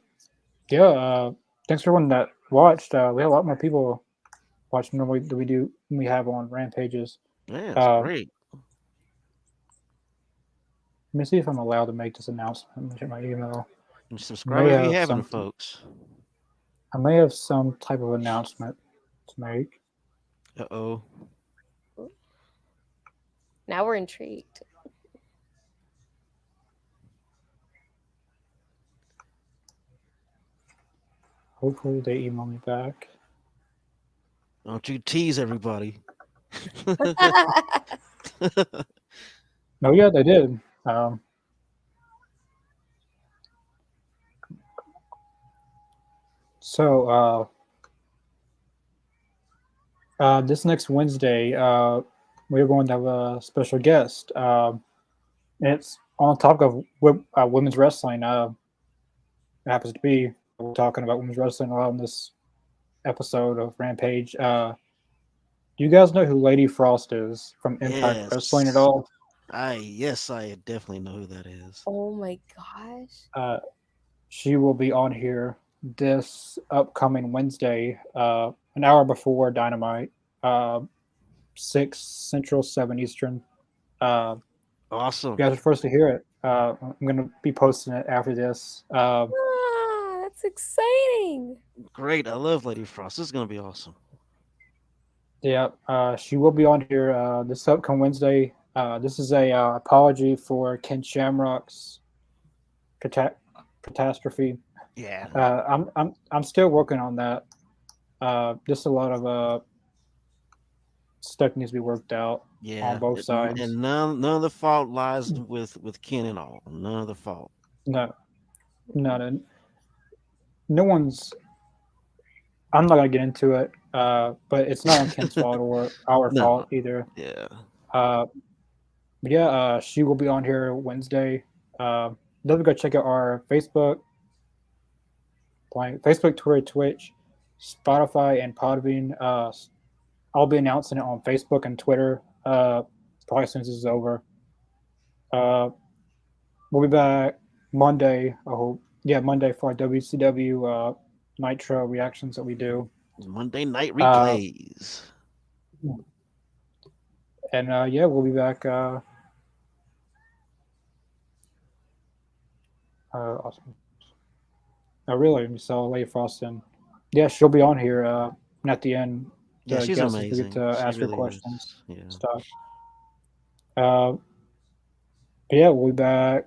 Yeah. Thanks for everyone that watched. We had a lot more people watching than we have on Rampages. Yeah, it's Uh, great. Let me see if I'm allowed to make this announcement. Let me check my email. And I may subscribe if you have haven't, some. folks. I may have some type of announcement to make. Uh-oh. Now we're intrigued. Hopefully they email me back. Don't you tease everybody. No, yeah, they did. So this next Wednesday, we're going to have a special guest. It's on topic of women's wrestling. It happens to be we're talking about women's wrestling a lot in this episode of Rampage. Do you guys know who Lady Frost is from Impact Wrestling at Yes. all? I definitely know who that is. Oh my gosh. She will be on here this upcoming Wednesday, an hour before Dynamite, 6 Central, 7 Eastern. You Awesome. guys are first to hear it. I'm going to be posting it after this. That's exciting. Great. I love Lady Frost. This is gonna be awesome. Yeah, she will be on here this upcoming Wednesday. This is a apology for Ken Shamrock's catastrophe. Yeah. I'm still working on that. Just a lot of stuff needs to be worked out Yeah. on both sides. And none of the fault lies with Ken at all. None of the fault. No, no one's. I'm not gonna get into it, but it's not on Ken's fault or our No. fault either. Yeah. But yeah, she will be on here Wednesday. Don't forget to check out our Facebook, Twitter, Twitch, Spotify, and Podbean. I'll be announcing it on Facebook and Twitter probably as soon as this is over. We'll be back Monday. I hope. Yeah, Monday for our WCW Nitro reactions that we do. Monday night replays. And yeah, we'll be back. Awesome. Really, we saw Lady Frost and yeah, she'll be on here. And at the end, Yeah, the she's guests will amazing. get to She ask her really questions, is. Yeah. stuff. But yeah, we'll be back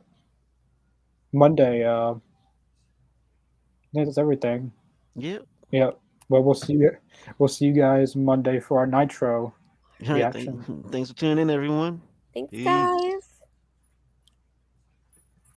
Monday. I think that's everything. Yep. Yeah. Well, we'll see you. We'll see you guys Monday for our Nitro All right. reaction. Thanks for tuning in, everyone. Thanks, Peace. guys.